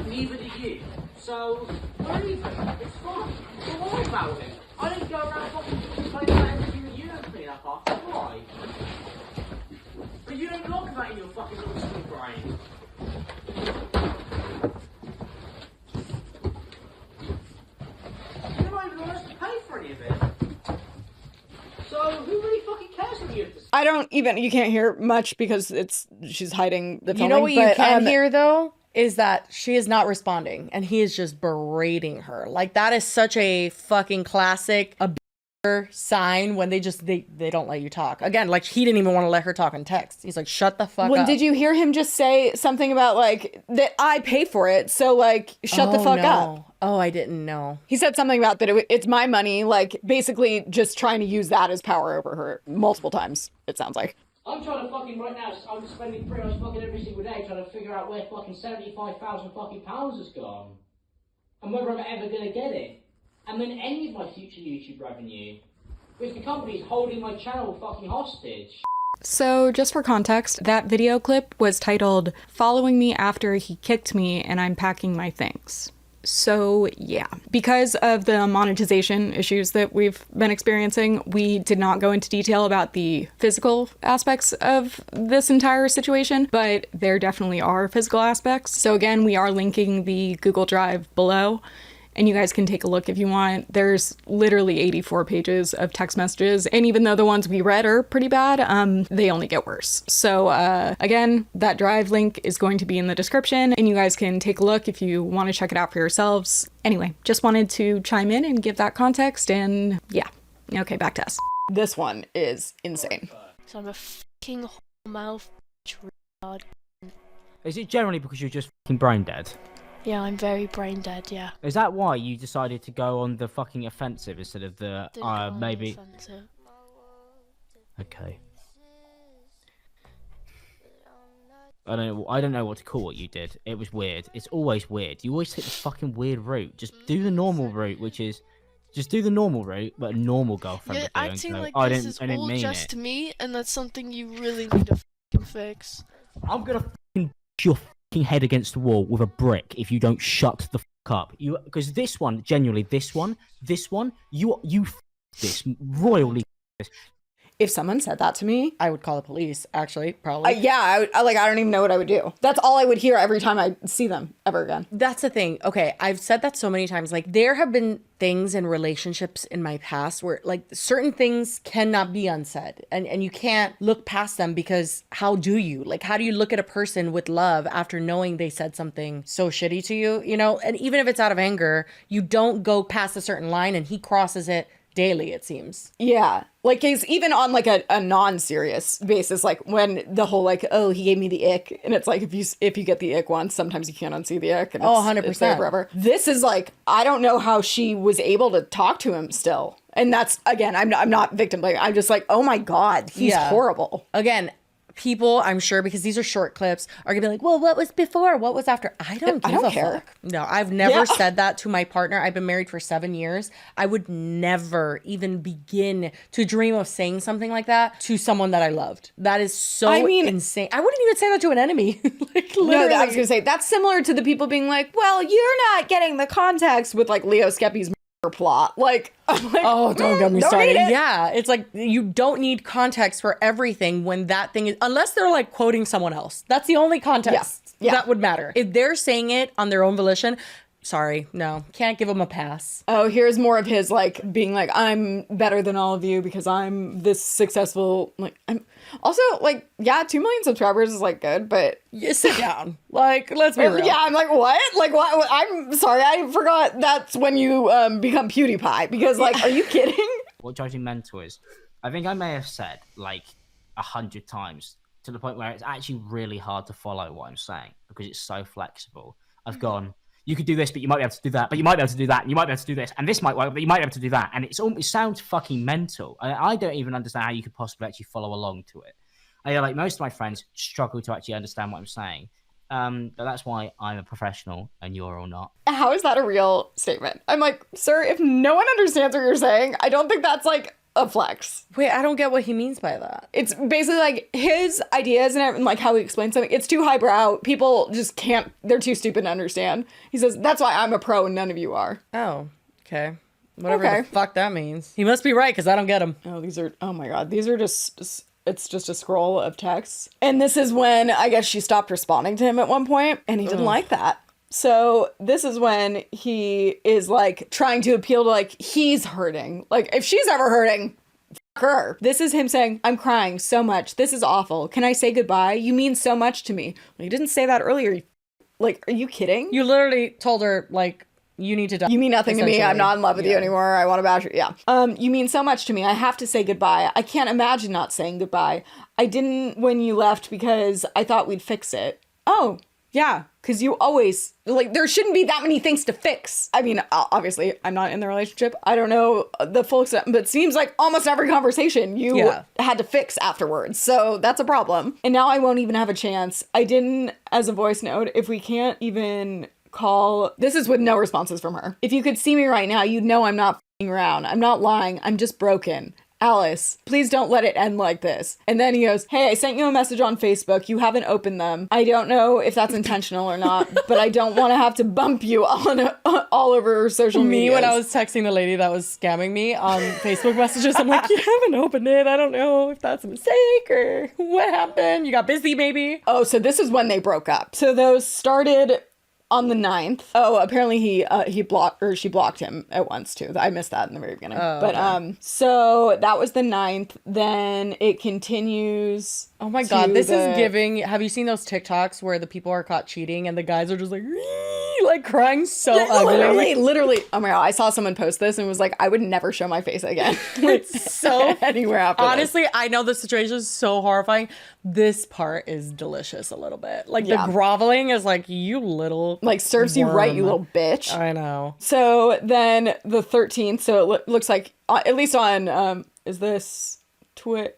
Neither do you. So, don't even. It's fine. Don't worry about it. I don't go around fucking complaining about everything that you don't clean up after. Why? But you don't look about it in your fucking little small brain. So who really fucking cares what you have to say? I don't even, you can't hear much because she's hiding the filming. You know what you can but, hear though? Is that she is not responding and he is just berating her. Like, that is such a fucking classic sign when they don't let you talk. Again, like, he didn't even want to let her talk in text. He's like, shut the fuck up. Did you hear him just say something about like that I pay for it, so like shut the fuck up? Oh, I didn't know. He said something about that it's my money, like basically just trying to use that as power over her multiple times, it sounds like. I'm trying to fucking right now, I'm spending 3 hours fucking every single day trying to figure out where fucking 75,000 fucking pounds has gone. And whether I'm ever gonna get it. And then any of my future YouTube revenue. Because the company's holding my channel fucking hostage. So just for context, that video clip was titled "Following Me After He Kicked Me and I'm Packing My Things." So yeah, because of the monetization issues that we've been experiencing, we did not go into detail about the physical aspects of this entire situation, but there definitely are physical aspects. So again, we are linking the Google Drive below, and you guys can take a look if you want. There's literally 84 pages of text messages, and even though the ones we read are pretty bad, they only get worse. So again, that Drive link is going to be in the description, and you guys can take a look if you want to check it out for yourselves. Anyway, just wanted to chime in and give that context, and yeah. Okay, back to us. This one is insane. So I'm a fucking mouth retard. Is it generally because you're just fucking brain dead? Yeah, I'm very brain dead, yeah. Is that why you decided to go on the fucking offensive instead of the, Didn't go on the maybe... offensive. Okay. I don't know what to call what you did. It was weird. It's always weird. You always take this fucking weird route. Just do the normal route, which is... Just do the normal route, but a normal girlfriend You're would do. acting And like go, this is I didn't all mean just it. me, and that's something you really need to fucking fix. I'm gonna fucking bash your fucking head against the wall with a brick if you don't shut the fuck up. Because this one, genuinely, this one, you this royally. If someone said that to me, I would call the police, actually, probably. I don't even know what I would do. That's all I would hear every time I see them ever again. That's the thing. Okay, I've said that so many times. Like, there have been things in relationships in my past where, like, certain things cannot be unsaid. And you can't look past them because how do you? Like, how do you look at a person with love after knowing they said something so shitty to you, you know? And even if it's out of anger, you don't go past a certain line, and he crosses it daily, it seems. Yeah. Like, it's even on like a non-serious basis, like when the whole like, oh, he gave me the ick, and it's like if you get the ick once, sometimes you can't unsee the ick, and it's, 100%. it's there forever. This is like, I don't know how she was able to talk to him still, and that's, again, I'm not victim blaming. I'm just like, oh my god, he's horrible. Again, people, I'm sure, because these are short clips, are gonna be like, well, what was before? What was after? I don't care. Fuck. No, I've never said that to my partner. I've been married for 7 years. I would never even begin to dream of saying something like that to someone that I loved. That is so insane. I wouldn't even say that to an enemy. Like, literally. No, I was gonna say, that's similar to the people being like, well, you're not getting the context with like Leo Skeppi's plot. Like, I'm like, oh, don't get me started. It. Yeah, it's like you don't need context for everything when that thing is, unless they're like quoting someone else. That's the only context that would matter. If they're saying it on their own volition, sorry, no, can't give them a pass. Oh, here's more of his like being like, I'm better than all of you because I'm this successful. Like, I'm also like, yeah, 2 million subscribers is like good, but you sit down. Like, let's be real. Yeah, I'm like, what? Like, what? I'm sorry, I forgot that's when you become PewDiePie, because like, are you kidding? What judging mental is, I think I may have said like 100 times to the point where it's actually really hard to follow what I'm saying because it's so flexible. I've gone, you could do this, but you might be able to do that, but you might be able to do that, and you might be able to do this, and this might work, but you might be able to do that. And it sounds fucking mental. I don't even understand how you could possibly actually follow along to it. Like, most of my friends struggle to actually understand what I'm saying. But that's why I'm a professional and you're all not. How is that a real statement? I'm like, sir, if no one understands what you're saying, I don't think that's like a flex. Wait, I don't get what he means by that. It's basically like his ideas and like how he explains something. It's too highbrow. People just can't, they're too stupid to understand. He says, that's why I'm a pro and none of you are. Oh, okay. Whatever the fuck that means. He must be right because I don't get him. Oh my God. These are just, it's just a scroll of text. And this is when I guess she stopped responding to him at one point and he didn't like that. So this is when he is like trying to appeal to like, he's hurting. Like, if she's ever hurting, fuck her. This is him saying, I'm crying so much. This is awful. Can I say goodbye? You mean so much to me. Well, you didn't say that earlier. Like, are you kidding? You literally told her, like, you need to die. You mean nothing to me. I'm not in love with you anymore. I want to bash you. Yeah. You mean so much to me. I have to say goodbye. I can't imagine not saying goodbye. I didn't when you left because I thought we'd fix it. Oh, yeah. Because you always, like, there shouldn't be that many things to fix. I mean, obviously, I'm not in the relationship. I don't know the full extent, but it seems like almost every conversation you had to fix afterwards. So that's a problem. And now I won't even have a chance. I didn't, as a voice note, if we can't even call, this is with no responses from her. If you could see me right now, you'd know I'm not f***ing around. I'm not lying. I'm just broken. Alice, please don't let it end like this. And then he goes, hey, I sent you a message on Facebook. You haven't opened them. I don't know if that's intentional or not, but I don't want to have to bump you all over social media. Me, when I was texting the lady that was scamming me on Facebook messages, I'm like, you haven't opened it. I don't know if that's a mistake or what happened. You got busy, maybe. Oh, so this is when they broke up. So those started on the 9th. Oh, apparently he blocked, or she blocked him at once too. I missed that in the very beginning. So that was the 9th. Then it continues. Oh my God, this is giving. Have you seen those TikToks where the people are caught cheating and the guys are just like crying so ugly? Literally. Oh my God, I saw someone post this and was like, I would never show my face again. It's so anywhere after honestly, I know the situation is so horrifying. This part is delicious a little bit. Like the groveling is like, you little like serves you right, you little bitch. I know. So then the 13th. So it looks like at least on is this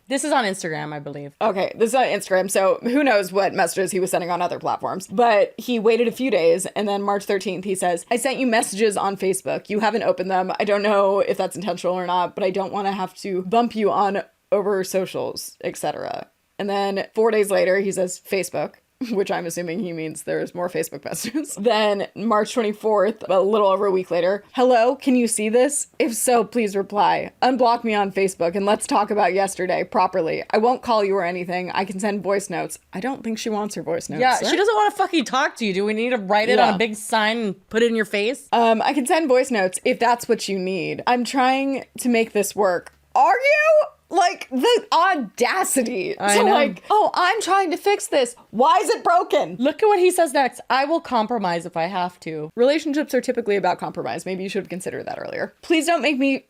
This is on Instagram, I believe. Okay, this is on Instagram, so who knows what messages he was sending on other platforms. But he waited a few days, and then March 13th, he says, I sent you messages on Facebook. You haven't opened them. I don't know if that's intentional or not, but I don't want to have to bump you on over socials, etc. And then 4 days later, he says, Facebook, which I'm assuming he means there's more Facebook messages. Then March 24th, a little over a week later, hello, can you see this? If so, please reply. Unblock me on Facebook and let's talk about yesterday properly. I won't call you or anything. I can send voice notes. I don't think she wants her voice notes. Yeah, sir. she doesn't want to fucking talk to you. Do we need to write it on a big sign and put it in your face? I can send voice notes if that's what you need. I'm trying to make this work. Are you? Like, the audacity. I know. Like, oh, I'm trying to fix this. Why is it broken? Look at what he says next. I will compromise if I have to. Relationships are typically about compromise. Maybe you should have considered that earlier. Please don't make me...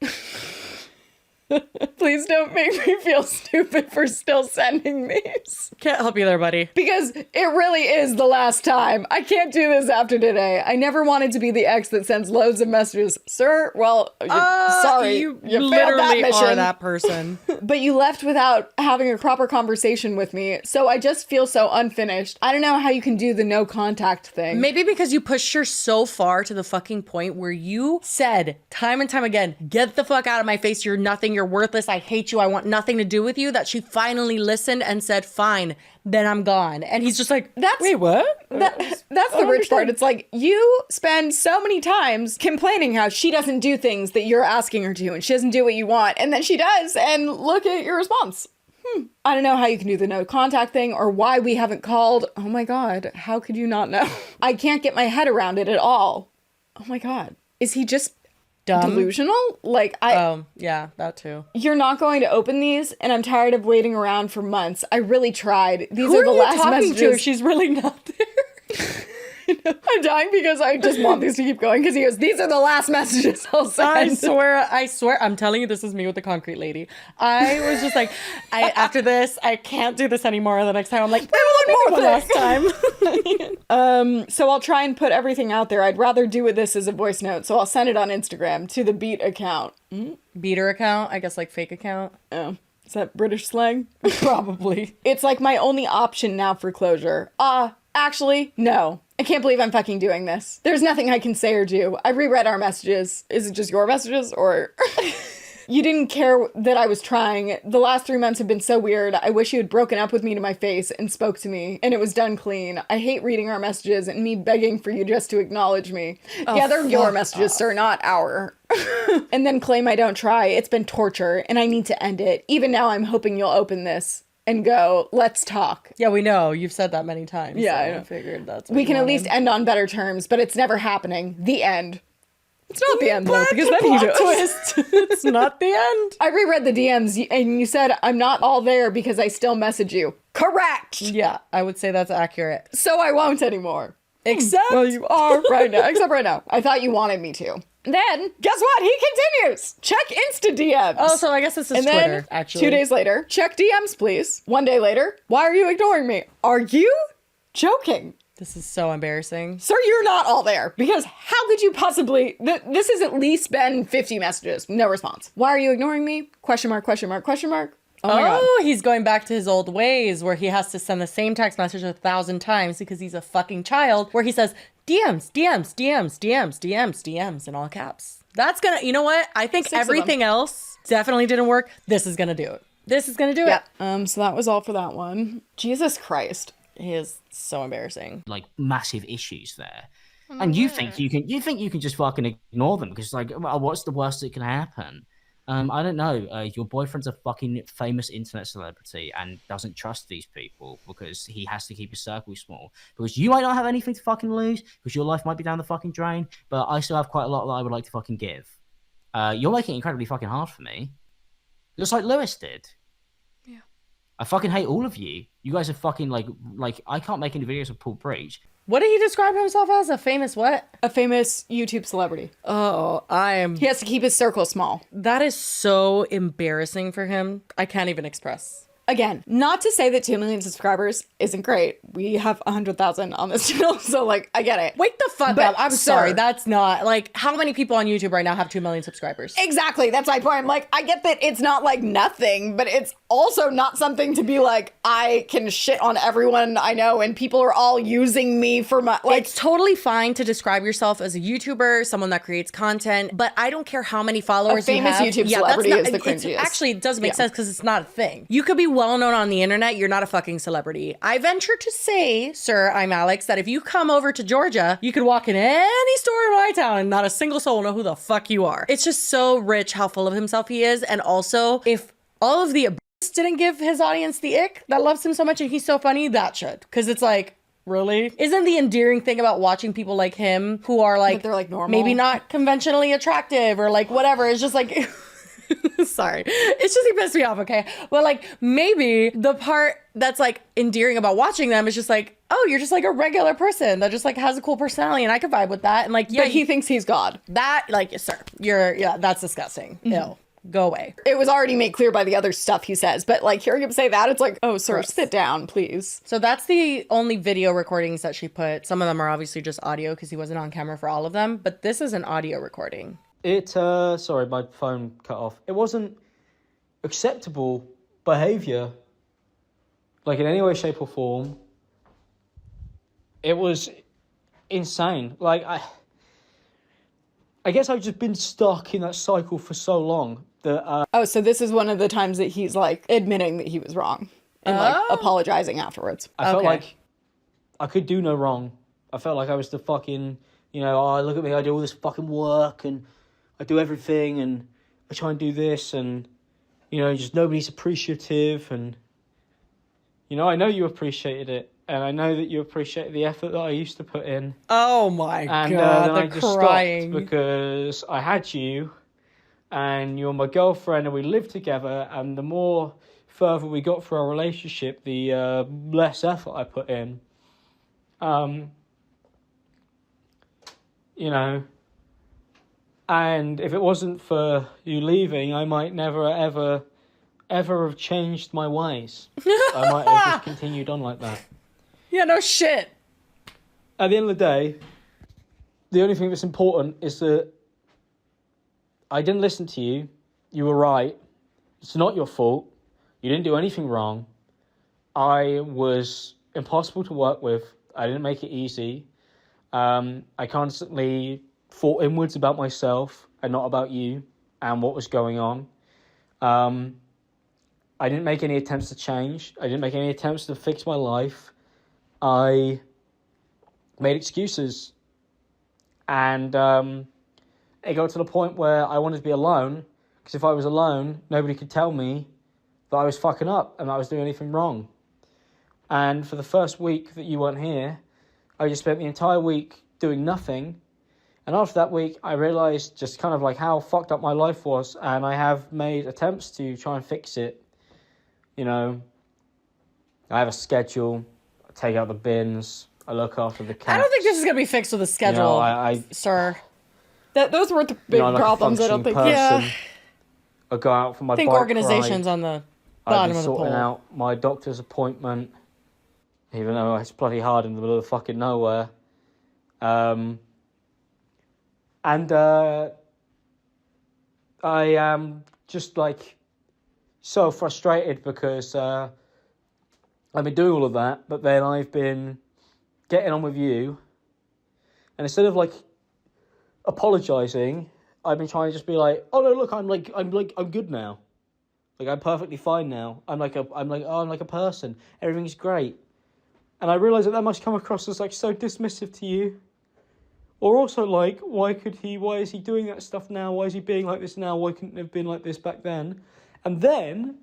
Please don't make me feel stupid for still sending these. Can't help you there, buddy. Because it really is the last time. I can't do this after today. I never wanted to be the ex that sends loads of messages. Sir, well, sorry. You failed literally that mission. are that person. But you left without having a proper conversation with me. So I just feel so unfinished. I don't know how you can do the no contact thing. Maybe because you pushed her so far to the fucking point where you said time and time again, get the fuck out of my face. You're nothing. You're worthless. I hate you. I want nothing to do with you. That she finally listened and said, fine, then I'm gone. And he's just like, wait, what? That's the rich part. It's like, you spend so many times complaining how she doesn't do things that you're asking her to, and she doesn't do what you want, and then she does, and look at your response. I don't know how you can do the no contact thing or why we haven't called. Oh my God, how could you not know? I can't get my head around it at all. Oh my God. Is he just dumb? Delusional? Like, Oh, yeah, that too. You're not going to open these, and I'm tired of waiting around for months. I really tried. These Who are the you last talking messages. to if she's really not there? I'm dying because I just want these to keep going because he goes, these are the last messages I'll send. I swear, I'm telling you, this is me with the concrete lady. I was just like, after this, I can't do this anymore. The next time I'm like, one last time. So I'll try and put everything out there. I'd rather do this as a voice note, so I'll send it on Instagram to the Beat account. Beater account, I guess, like fake account. Oh, is that British slang? Probably. It's like my only option now for closure. Actually, no. I can't believe I'm fucking doing this. There's nothing I can say or do. I reread our messages. Is it just your messages or... You didn't care that I was trying. The last 3 months have been so weird. I wish you had broken up with me to my face and spoke to me, and it was done clean. I hate reading our messages and me begging for you just to acknowledge me. Yeah, they're your messages, sir, not our. And then claim I don't try. It's been torture, and I need to end it. Even now, I'm hoping you'll open this and go, let's talk. Yeah, we know. You've said that many times. Yeah, so I know. I figured that's what We you can at wanted. least end on better terms, but it's never happening. The end. It's not the end, though, because then Plot he does. twist. It's not the end. I reread the DMs, and you said, I'm not all there because I still message you. Correct! Yeah, I would say that's accurate. So I won't anymore. Except... Well, you are right now. Except right now. I thought you wanted me to. Then, guess what? He continues. Check Insta DMs. Oh, so I guess this is and Twitter, then, actually. 2 days later, check DMs, please. 1 day later, why are you ignoring me? Are you joking? This is so embarrassing. Sir, you're not all there. Because how could you possibly... This has at least been 50 messages. No response. Why are you ignoring me? Question mark, question mark, question mark. Oh my God. He's going back to his old ways where he has to send the same text message 1,000 times because he's a fucking child, where he says DMs, DMs, DMs, DMs, DMs, DMs in all caps. That's gonna, you know what? I think 6 of them. everything else definitely didn't work. This is gonna do it. This is gonna do it. So that was all for that one. Jesus Christ. He is so embarrassing. Like massive issues there. And you think you can just fucking ignore them because like, well, what's the worst that can happen? I don't know. Your boyfriend's a fucking famous internet celebrity and doesn't trust these people because he has to keep his circle small. Because you might not have anything to fucking lose because your life might be down the fucking drain, but I still have quite a lot that I would like to fucking give. You're making it incredibly fucking hard for me. Just like Lewis did. Yeah. I fucking hate all of you. You guys are fucking like I can't make any videos with Paul Breach. What did he describe himself as? A famous what? A famous YouTube celebrity. Oh, He has to keep his circle small. that is so embarrassing for him. I can't even express. Again, not to say that 2 million subscribers isn't great. We have 100,000 on this channel, so like, I get it. Wake the fuck But, up. I'm sir. sorry. That's not like how many people on YouTube right now have 2 million subscribers? Exactly. That's my point. I'm like, I get that it's not like nothing, but it's also not something to be like, I can shit on everyone I know and people are all using me for my, like, It's totally fine to describe yourself as a YouTuber, someone that creates content, but I don't care how many followers A famous you have. YouTube that's celebrity not- is the it's- cringiest. Actually, it doesn't make Yeah. sense because it's not a thing. You could be well known on the internet. You're not a fucking celebrity. I venture to say, sir, imAllexx, that if you come over to Georgia, you could walk in any store in my town and not a single soul will know who the fuck you are. It's just so rich how full of himself he is. And also, if all of the didn't give his audience the ick that loves him so much and he's so funny, that should. Because it's like, really? Isn't the endearing thing about watching people like him who are like, That they're, like, normal? maybe not conventionally attractive or like whatever, it's just like, sorry. It's just he pissed me off, okay? But like maybe the part that's like endearing about watching them is just like, oh, you're just like a regular person that just like has a cool personality and I could vibe with that. And like, yeah, but he thinks he's God. that, like, sir, that's disgusting. Ew. Go away. It was already made clear by the other stuff he says, but like hearing him say that, it's like, oh, sir, sit down, please. So that's the only video recordings that she put. Some of them are obviously just audio because he wasn't on camera for all of them, but this is an audio recording. Sorry, my phone cut off. It wasn't acceptable behavior, like in any way, shape, or form. It was insane. Like, I guess I've just been stuck in that cycle for so long that, Oh, so this is one of the times that he's like admitting that he was wrong and like apologizing afterwards. I felt Okay. like I could do no wrong. I felt like I was the fucking, oh, look at me, I do all this fucking work and I do everything and I try and do this and, just nobody's appreciative and, I know you appreciated it and I know that you appreciated the effort that I used to put in. Oh my And God, then I the just crying. stopped because I had you and you're my girlfriend and we lived together and the more further we got through our relationship, the less effort I put in. And if it wasn't for you leaving, I might never, ever have changed my ways. I might have just continued on like that. Yeah, no shit. At the end of the day, the only thing that's important is that I didn't listen to you. You were right. It's not your fault. You didn't do anything wrong. I was impossible to work with. I didn't make it easy. I constantly thought inwards about myself and not about you and what was going on. I didn't make any attempts to change. I didn't make any attempts to fix my life. I made excuses. And it got to the point where I wanted to be alone, because if I was alone, nobody could tell me that I was fucking up and that I was doing anything wrong. And for the first week that you weren't here, I just spent the entire week doing nothing. And after that week, I realised just kind of like how fucked up my life was, and I have made attempts to try and fix it. I have a schedule, I take out the bins, I look after the cats. I don't think this is gonna be fixed with a schedule, sir. Those were the big I'm like a problems. I don't think. functioning person. Yeah. I go out for my I think bike organization's ride. on the I've bottom been of the pole. sorting out my doctor's appointment, even though it's bloody hard in the middle of fucking nowhere. I am just like so frustrated because I've been doing all of that, but then I've been getting on with you, and instead of like apologising, I've been trying to just be like, oh no, look, I'm good now. Like, I'm perfectly fine now. I'm like a person. Everything's great. And I realise that must come across as, like, so dismissive to you. Or also, like, why is he doing that stuff now? Why is he being like this now? Why couldn't it have been like this back then? And then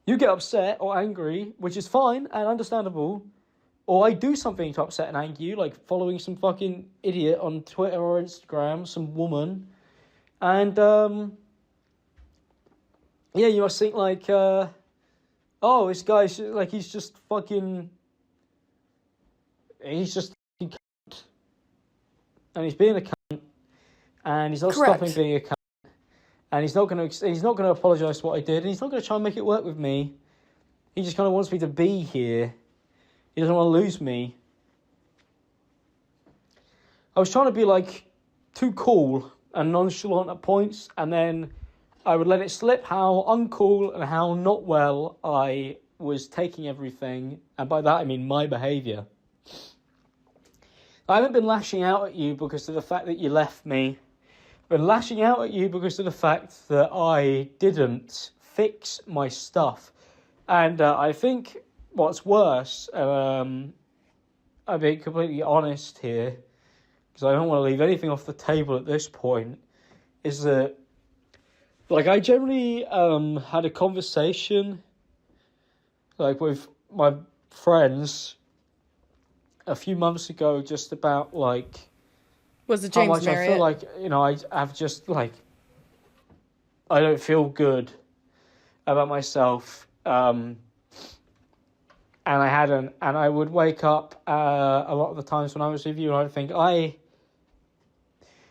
you get upset or angry, which is fine and understandable. Or I do something to upset and anger you, like following some fucking idiot on Twitter or Instagram, some woman. And, yeah, you must think, like, oh, this guy's, like, he's just fucking cunt. And he's being a cunt. And he's not stopping being a cunt. And he's not gonna apologise for what I did. And he's not gonna try and make it work with me. He just kind of wants me to be here. He doesn't want to lose me. I was trying to be, like, too cool and nonchalant at points, and then I would let it slip how uncool and how not well I was taking everything, and by that I mean my behaviour. I haven't been lashing out at you because of the fact that you left me. I've been lashing out at you because of the fact that I didn't fix my stuff. And I think what's worse, I'm being completely honest here, because I don't want to leave anything off the table at this point, is that, like, I generally had a conversation, like, with my friends a few months ago just about, like, Was it how James much Marriott? I feel like, you know, I've just, like, I don't feel good about myself, and I hadn't, and I would wake up a lot of the times when I was with you, and I'd think, I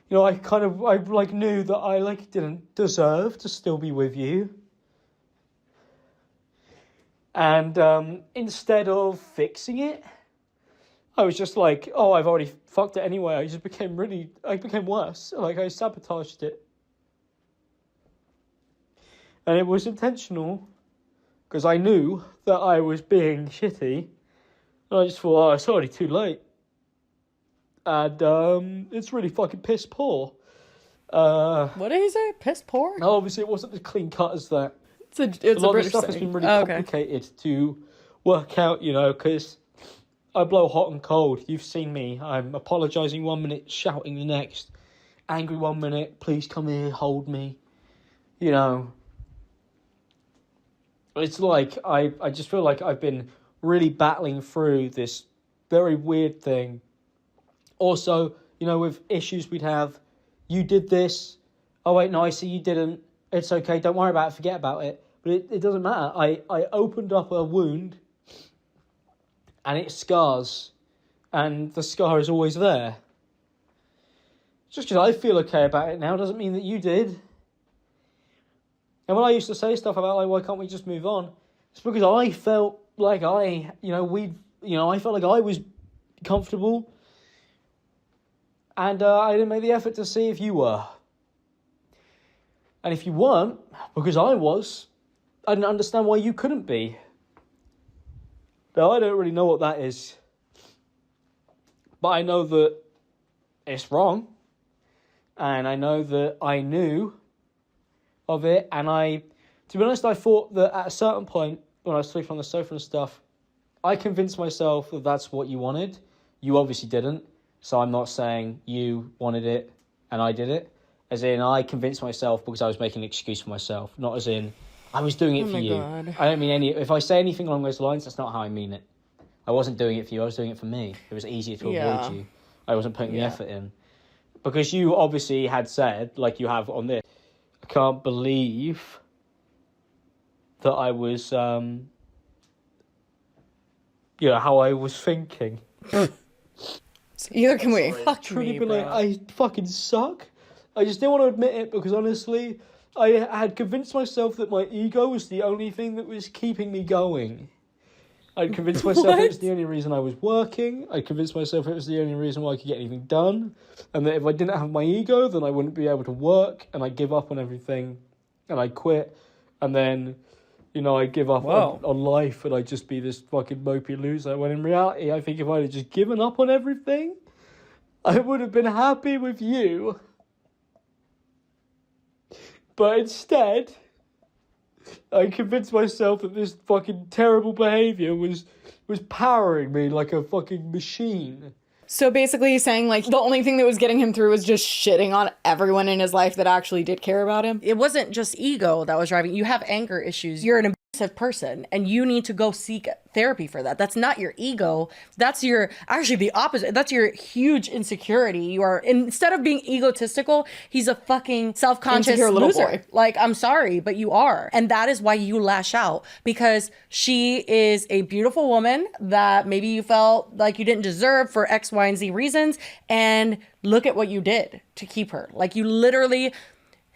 knew that I, like, didn't deserve to still be with you. And instead of fixing it, I was just like, oh, I've already fucked it anyway. I became worse. Like, I sabotaged it. And it was intentional, because I knew that I was being shitty. And I just thought, oh, it's already too late. And it's really fucking piss poor. What did he say? Piss poor? No, obviously it wasn't as clean cut as that. It's a A lot of British this stuff has saying. been really Oh, okay. complicated to work out, you know, because I blow hot and cold. You've seen me. I'm apologising 1 minute, shouting the next. Angry 1 minute, please come here, hold me. You know. It's like, I just feel like I've been really battling through this very weird thing. Also, you know, with issues we'd have, you did this. Oh, wait, no, I see you didn't. It's okay, don't worry about it, forget about it. But it doesn't matter. I opened up a wound, and it scars. And the scar is always there. Just because I feel okay about it now doesn't mean that you did. And when I used to say stuff about, like, why can't we just move on? It's because I felt like I felt like I was comfortable. And I didn't make the effort to see if you were. And if you weren't, because I was, I didn't understand why you couldn't be. Now, I don't really know what that is. But I know that it's wrong. And I know that I knew of it, and to be honest, I thought that at a certain point, when I was sleeping on the sofa and stuff, I convinced myself that that's what you wanted. You obviously didn't, so I'm not saying you wanted it and I did it. As in, I convinced myself because I was making an excuse for myself, not as in, I was doing it for you. God. I don't mean if I say anything along those lines, that's not how I mean it. I wasn't doing it for you, I was doing it for me. It was easier to avoid you. I wasn't putting the effort in. Because you obviously had said, like you have on this, I can't believe that I was, how I was thinking. Either can we. Fuck Truly me, been bro. like, I fucking suck. I just didn't want to admit it because honestly, I had convinced myself that my ego was the only thing that was keeping me going. I'd convinced myself it was the only reason I was working. I'd convinced myself it was the only reason why I could get anything done. And that if I didn't have my ego, then I wouldn't be able to work. And I'd give up on everything. And I'd quit. And then, I'd give up on life. And I'd just be this fucking mopey loser. When in reality, I think if I'd have just given up on everything, I would have been happy with you. But instead, I convinced myself that this fucking terrible behavior was powering me like a fucking machine. So basically he's saying like the only thing that was getting him through was just shitting on everyone in his life that actually did care about him. It wasn't just ego that was driving. You have anger issues. You're an abusive person and you need to go seek therapy for that. That's not your ego. That's your, actually the opposite. That's your huge insecurity. You are, instead of being egotistical, he's a fucking self-conscious Insecure little loser. boy. Like, I'm sorry, but you are. And that is why you lash out, because she is a beautiful woman that maybe you felt like you didn't deserve for X, Y, and Z reasons. And look at what you did to keep her. Like, you literally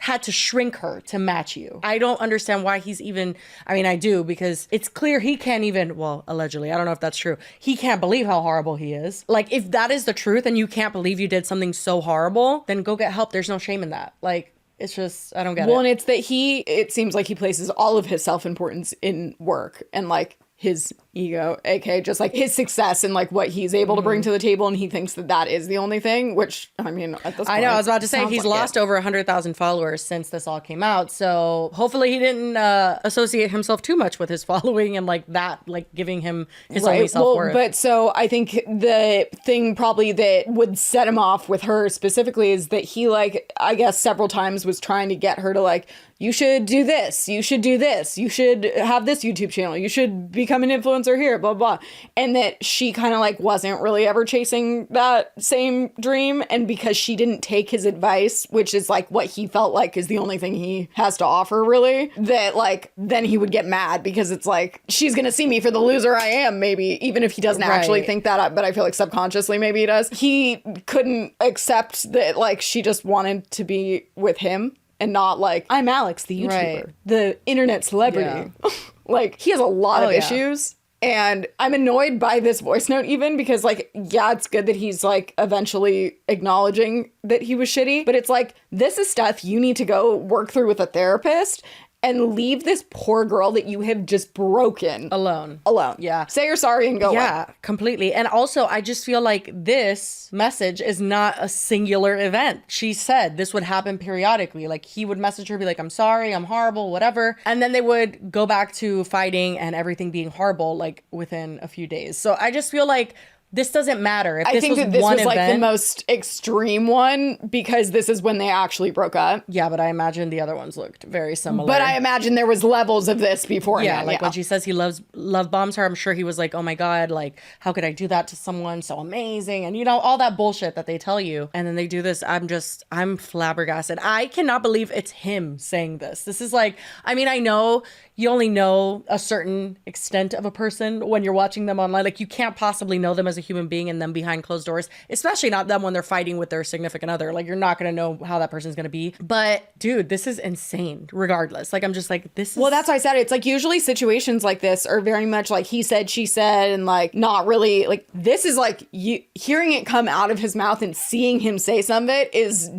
had to shrink her to match you. I don't understand why he's even, I mean, I do, because it's clear he can't even, well, allegedly, I don't know if that's true. He can't believe how horrible he is. Like, if that is the truth and you can't believe you did something so horrible, then go get help. There's no shame in that. Like, it's just, I don't get it. Well, and it's that it seems like he places all of his self-importance in work and like his ego, aka just like his success and like what he's able to bring to the table, and he thinks that that is the only thing, which I mean at this point, I know, I was about to say he's lost over 100,000 followers since this all came out, so hopefully he didn't associate himself too much with his following and like that, like giving him his only self-worth. But so I think the thing probably that would set him off with her specifically is that he, like, I guess several times was trying to get her to like, you should do this, you should do this, you should have this YouTube channel, you should become an influencer here, blah, blah. And that she kind of like wasn't really ever chasing that same dream. And because she didn't take his advice, which is like what he felt like is the only thing he has to offer really, that like then he would get mad because it's like, she's going to see me for the loser I am, maybe, even if he doesn't actually think that, but I feel like subconsciously maybe he does. He couldn't accept that like she just wanted to be with him. And not like, imAllexx, the YouTuber, the internet celebrity. Yeah. Like, he has a lot of issues. And I'm annoyed by this voice note even because, like, yeah, it's good that he's, like, eventually acknowledging that he was shitty. But it's like, this is stuff you need to go work through with a therapist and leave this poor girl that you have just broken alone. Yeah. Say you're sorry and go away. Yeah, completely. And also, I just feel like this message is not a singular event. She said this would happen periodically. Like, he would message her, be like, I'm sorry, I'm horrible, whatever. And then they would go back to fighting and everything being horrible, like, within a few days. So I just feel like this doesn't matter. If I think that this was event, like the most extreme one because this is when they actually broke up. Yeah, but I imagine the other ones looked very similar. But I imagine there was levels of this beforehand. Yeah, like when she says he love bombs her, I'm sure he was like, oh my God, like, how could I do that to someone so amazing? And you know, all that bullshit that they tell you. And then they do this. I'm flabbergasted. I cannot believe it's him saying this. This is like, I mean, I know you only know a certain extent of a person when you're watching them online. Like, you can't possibly know them as a human being and them behind closed doors, especially not them when they're fighting with their significant other. Like, you're not going to know how that person's going to be. But dude, this is insane regardless. Like, I'm just like, this is... Well, that's why I said it. It's like usually situations like this are very much like he said, she said, and like not really like this is like you hearing it come out of his mouth and seeing him say some of it is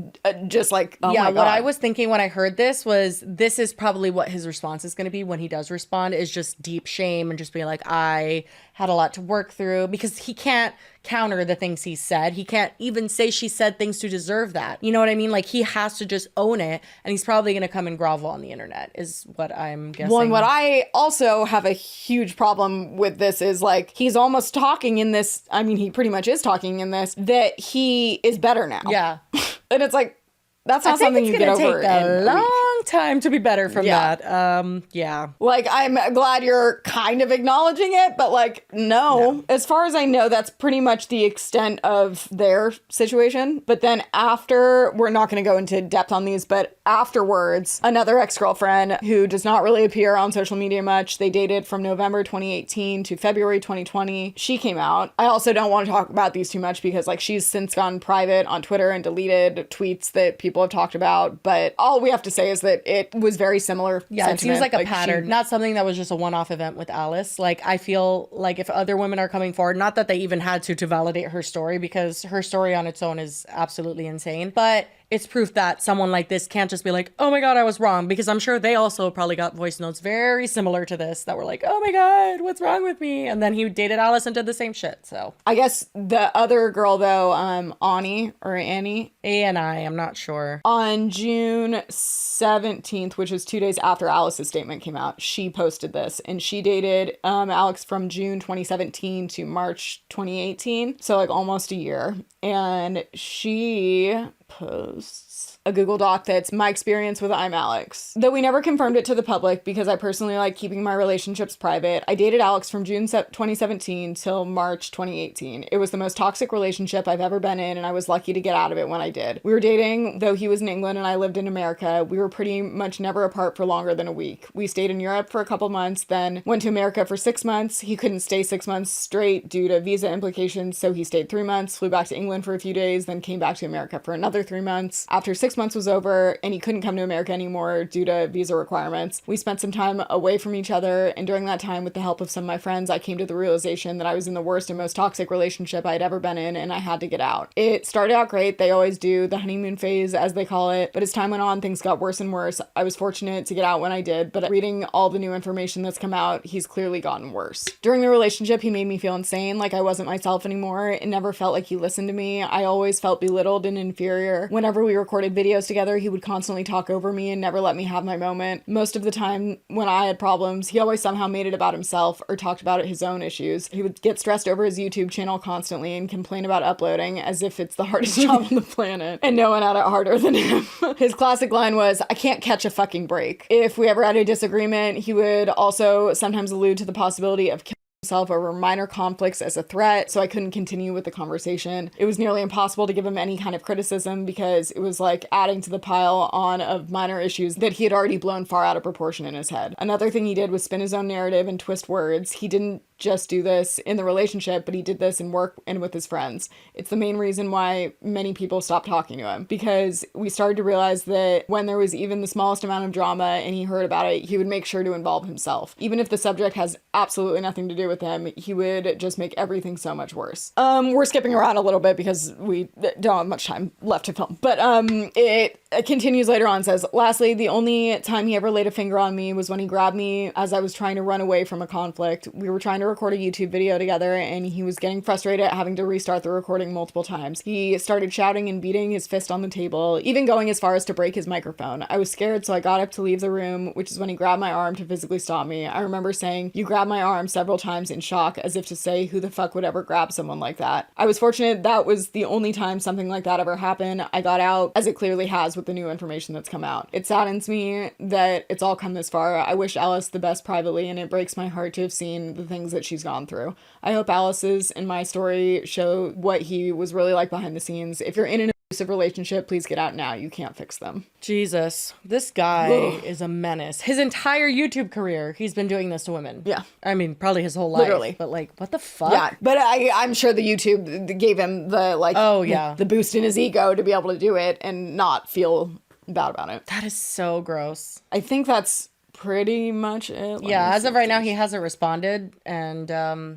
just like, oh yeah, my God. What I was thinking when I heard this was this is probably what his response is going to be when he does respond, is just deep shame and just being like, I had a lot to work through, because he can't counter the things he said. He can't even say she said things to deserve that. You know what I mean? Like, he has to just own it, and he's probably going to come and grovel on the internet is what I'm guessing. Well, and what I also have a huge problem with this is like, he's almost talking in this, I mean, he pretty much is talking in this, that he is better now. Yeah. And it's like, that's not something you get over. It's gonna take a long time to be better from that. Yeah. Like, I'm glad you're kind of acknowledging it, but like, no. As far as I know, that's pretty much the extent of their situation. But then after, we're not going to go into depth on these, but afterwards, another ex-girlfriend who does not really appear on social media much, they dated from November 2018 to February 2020. She came out. I also don't want to talk about these too much because like she's since gone private on Twitter and deleted tweets that people have talked about, but all we have to say is that it was very similar. Yeah, sentiment. it seems like a pattern, not something that was just a one-off event with Alice. Like, I feel like if other women are coming forward, not that they even had to validate her story, because her story on its own is absolutely insane, but it's proof that someone like this can't just be like, oh my God, I was wrong. Because I'm sure they also probably got voice notes very similar to this that were like, oh my God, what's wrong with me? And then he dated Alice and did the same shit. So I guess the other girl though, Annie or Annie. I'm not sure. On June 17th, which was 2 days after Alice's statement came out, she posted this, and she dated Alex from June 2017 to March 2018. So like almost a year. And she posts a Google Doc that's my experience with imAllexx. Though we never confirmed it to the public because I personally like keeping my relationships private, I dated Alex from June 2017 till March 2018. It was the most toxic relationship I've ever been in, and I was lucky to get out of it when I did. We were dating, though he was in England and I lived in America. We were pretty much never apart for longer than a week. We stayed in Europe for a couple months, then went to America for 6 months. He couldn't stay 6 months straight due to visa implications, so he stayed 3 months, flew back to England for a few days, then came back to America for another 3 months. After 6 months was over and he couldn't come to America anymore due to visa requirements, we spent some time away from each other, and during that time, with the help of some of my friends, I came to the realization that I was in the worst and most toxic relationship I'd ever been in, and I had to get out. It started out great. They always do, the honeymoon phase, as they call it, but as time went on, things got worse and worse. I was fortunate to get out when I did, but reading all the new information that's come out, he's clearly gotten worse. During the relationship, he made me feel insane, like I wasn't myself anymore. It never felt like he listened to me. I always felt belittled and inferior. Whenever we recorded videos together, he would constantly talk over me and never let me have my moment. Most of the time when I had problems, he always somehow made it about himself or talked about his own issues. He would get stressed over his YouTube channel constantly and complain about uploading as if it's the hardest job on the planet, and no one had it harder than him. His classic line was, I can't catch a fucking break. If we ever had a disagreement, he would also sometimes allude to the possibility of killing himself over minor conflicts as a threat, so I couldn't continue with the conversation. It was nearly impossible to give him any kind of criticism because it was like adding to the pile on of minor issues that he had already blown far out of proportion in his head. Another thing he did was spin his own narrative and twist words. He didn't just do this in the relationship, but he did this in work and with his friends. It's the main reason why many people stopped talking to him, because we started to realize that when there was even the smallest amount of drama and he heard about it, he would make sure to involve himself. Even if the subject has absolutely nothing to do with him, he would just make everything so much worse. We're skipping around a little bit because we don't have much time left to film, but it continues later on, says, lastly, the only time he ever laid a finger on me was when he grabbed me as I was trying to run away from a conflict. We were trying to record a YouTube video together and he was getting frustrated at having to restart the recording multiple times. He started shouting and beating his fist on the table, even going as far as to break his microphone. I was scared, so I got up to leave the room, which is when he grabbed my arm to physically stop me. I remember saying, you grabbed my arm, several times in shock, as if to say, who the fuck would ever grab someone like that? I was fortunate that was the only time something like that ever happened. I got out, as it clearly has with the new information that's come out. It saddens me that it's all come this far. I wish Alice the best privately, and it breaks my heart to have seen the things that she's gone through. I hope Alice's and my story show what he was really like behind the scenes. If you're in an abusive relationship, please get out now. You can't fix them. Jesus, this guy is a menace. His entire YouTube career, he's been doing this to women. Yeah. I mean, probably his whole life. Literally. But like, what the fuck? Yeah, but I'm sure the YouTube gave him the the boost in his ego to be able to do it and not feel bad about it. That is so gross. I think that's pretty much it. Yeah, as of right now, he hasn't responded. And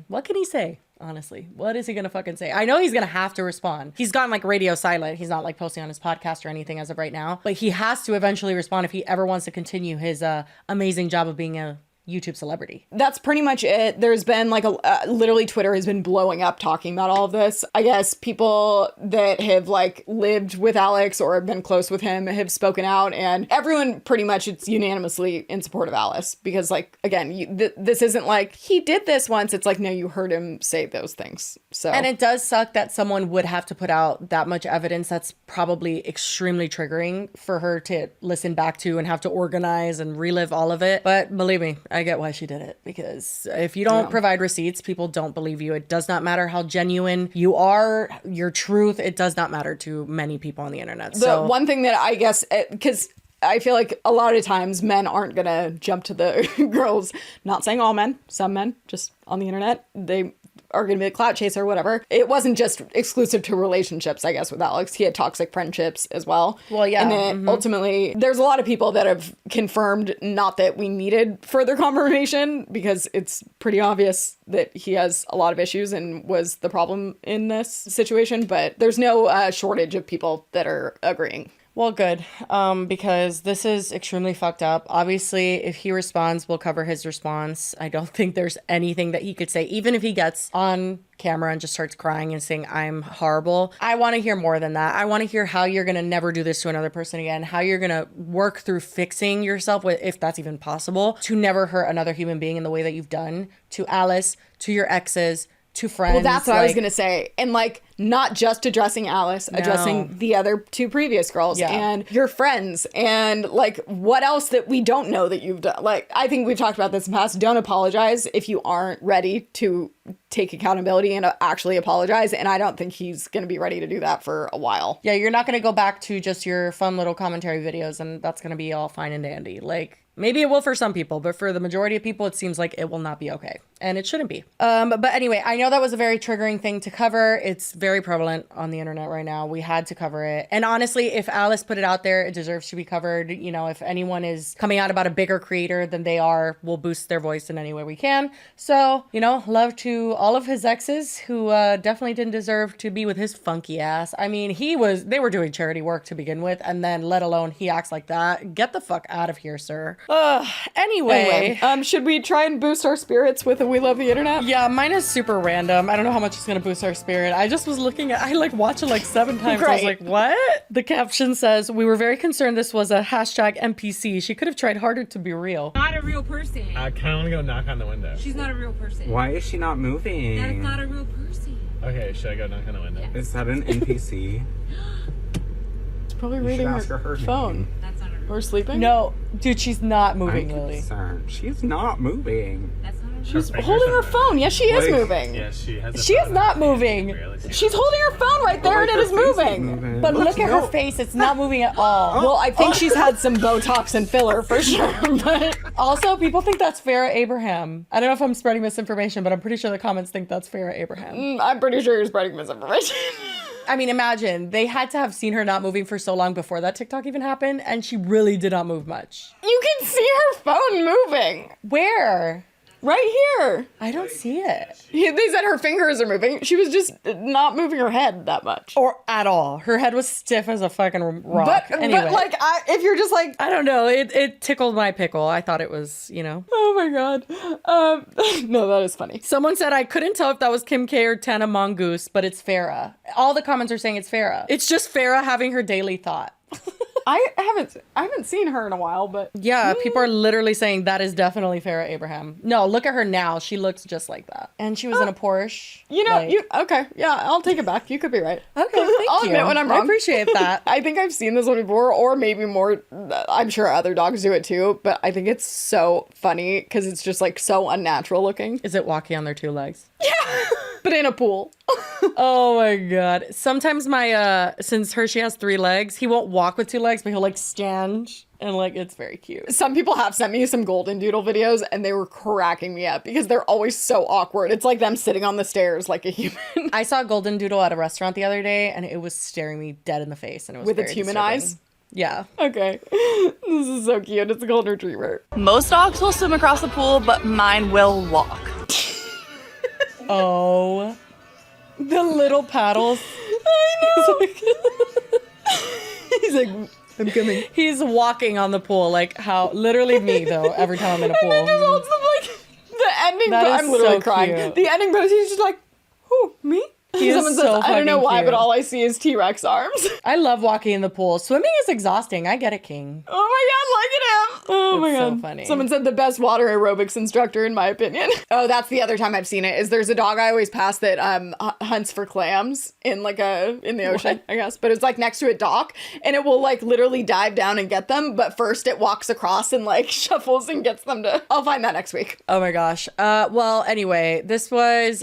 what can he say? Honestly, what is he gonna fucking say? I know he's gonna have to respond. He's gotten like radio silent. He's not like posting on his podcast or anything as of right now. But he has to eventually respond if he ever wants to continue his amazing job of being a YouTube celebrity. That's pretty much it. There's been like literally Twitter has been blowing up talking about all of this. I guess people that have like lived with Alex or have been close with him have spoken out, and everyone pretty much it's unanimously in support of Alice because like, again, this isn't like he did this once. It's like, no, you heard him say those things. So, and it does suck that someone would have to put out that much evidence. That's probably extremely triggering for her to listen back to and have to organize and relive all of it. But believe me, I get why she did it, because if you don't provide receipts, people don't believe you. It does not matter how genuine you are, your truth, it does not matter to many people on the internet. So one thing that I guess, because I feel like a lot of times men aren't gonna jump to the girls, not saying all men, some men just on the internet, they are going to be a clout chaser or whatever. It wasn't just exclusive to relationships, I guess, with Alex. He had toxic friendships as well. Well, yeah. And then ultimately, there's a lot of people that have confirmed, not that we needed further confirmation, because it's pretty obvious that he has a lot of issues and was the problem in this situation, but there's no shortage of people that are agreeing. Well, good, because this is extremely fucked up. Obviously, if he responds, we'll cover his response. I don't think there's anything that he could say, even if he gets on camera and just starts crying and saying, I'm horrible. I want to hear more than that. I want to hear how you're going to never do this to another person again, how you're going to work through fixing yourself, if that's even possible, to never hurt another human being in the way that you've done to Alice, to your exes, to friends. Well, that's what I was going to say. And like, not just addressing Alice, addressing the other two previous girls and your friends and like what else that we don't know that you've done. Like, I think we've talked about this in the past. Don't apologize if you aren't ready to take accountability and actually apologize. And I don't think he's going to be ready to do that for a while. Yeah, you're not going to go back to just your fun little commentary videos and that's going to be all fine and dandy. Like, maybe it will for some people, but for the majority of people, it seems like it will not be okay. And it shouldn't be. But anyway, I know that was a very triggering thing to cover. It's very prevalent on the internet right now. We had to cover it. And honestly, if Alice put it out there, it deserves to be covered. You know, if anyone is coming out about a bigger creator than they are, we'll boost their voice in any way we can. So, you know, love to all of his exes who definitely didn't deserve to be with his funky ass. I mean, they were doing charity work to begin with, and then let alone he acts like that. Get the fuck out of here, sir. Anyway, should we try and boost our spirits with a We Love the Internet? Yeah, mine is super random. I don't know how much it's gonna boost our spirit. I just was looking at, I like watched it like 7 times. I was like, what? The caption says, we were very concerned this was a hashtag NPC. She could have tried harder to be real. Not a real person. I kind of want to go knock on the window. She's not a real person. Why is she not moving? That is not a real person. Okay, should I go knock on the window? Is that an NPC? It's probably reading her phone. That's not a real Or sleeping? No, dude, she's not moving, I'm Lily. concerned. She's not moving. That's not a real She's holding her phone. Yes, she is moving. Yeah, she has. She is not moving. She's holding her phone right there and it is moving. But look at her face. It's not moving at all. Well, I think she's had some Botox and filler for sure. But Also, people think that's Farrah Abraham. I don't know if I'm spreading misinformation, but I'm pretty sure the comments think that's Farrah Abraham. I'm pretty sure you're spreading misinformation. I mean, imagine they had to have seen her not moving for so long before that TikTok even happened, and she really did not move much. You can see her phone moving. Where? Right here. I don't see it. They said her fingers are moving. She was just not moving her head that much. Or at all. Her head was stiff as a fucking rock. But anyway. like, if you're just like... I don't know. It tickled my pickle. I thought it was, you know. Oh my god. No, that is funny. Someone said I couldn't tell if that was Kim K or Tana Mongoose, but it's Farrah. All the comments are saying it's Farrah. It's just Farrah having her daily thought. I haven't seen her in a while, but yeah, people are literally saying that is definitely Farrah Abraham. No, look at her now. She looks just like that. And she was in a Porsche. You know, okay. Yeah, I'll take it back. You could be right. Okay, thank I'll you. admit when I'm wrong. I appreciate that. I think I've seen this one before, or maybe more. I'm sure other dogs do it too, but I think it's so funny because it's just like so unnatural looking. Is it walking on their 2 legs? Yeah, but in a pool. Oh my god. Sometimes since Hershey has 3 legs, he won't walk with 2 legs, but he'll like stand and like it's very cute. Some people have sent me some golden doodle videos and they were cracking me up because they're always so awkward. It's like them sitting on the stairs like a human. I saw a golden doodle at a restaurant the other day and it was staring me dead in the face and it was with very its human disturbing. eyes. Yeah. Okay. This is so cute. It's a golden retriever. Most dogs will swim across the pool, but mine will walk. Oh. The little paddles. He's like, I'm coming. He's walking on the pool, like how literally me though. Every time I'm in a pool, And then just holds them like the ending. I'm literally so crying. cute. The ending pose. He's just like, who, me? He is Someone so says, I don't know fucking why, cute. but all I see is T-Rex arms. I love walking in the pool. Swimming is exhausting. I get it, King. Oh my god, look at him. Oh my It's so god. funny. Someone said the best water aerobics instructor in my opinion. Oh, that's the other time I've seen it. Is there's a dog I always pass that hunts for clams in the ocean, I guess. But it's like next to a dock and it will like literally dive down and get them, but first it walks across and like shuffles and gets them to I'll find that next week. Oh my gosh. Well, anyway, this was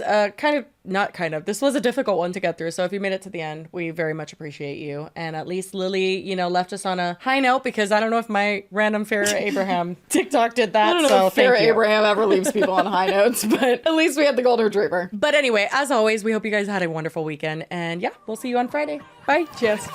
this was a difficult one to get through. So if you made it to the end, we very much appreciate you. And at least Lily, you know, left us on a high note because I don't know if my random Farrah Abraham TikTok did that. I don't know so if Farrah thank you. Abraham ever leaves people on high notes, but at least we had the golden retriever. But anyway, as always, we hope you guys had a wonderful weekend. And yeah, we'll see you on Friday. Bye. Cheers.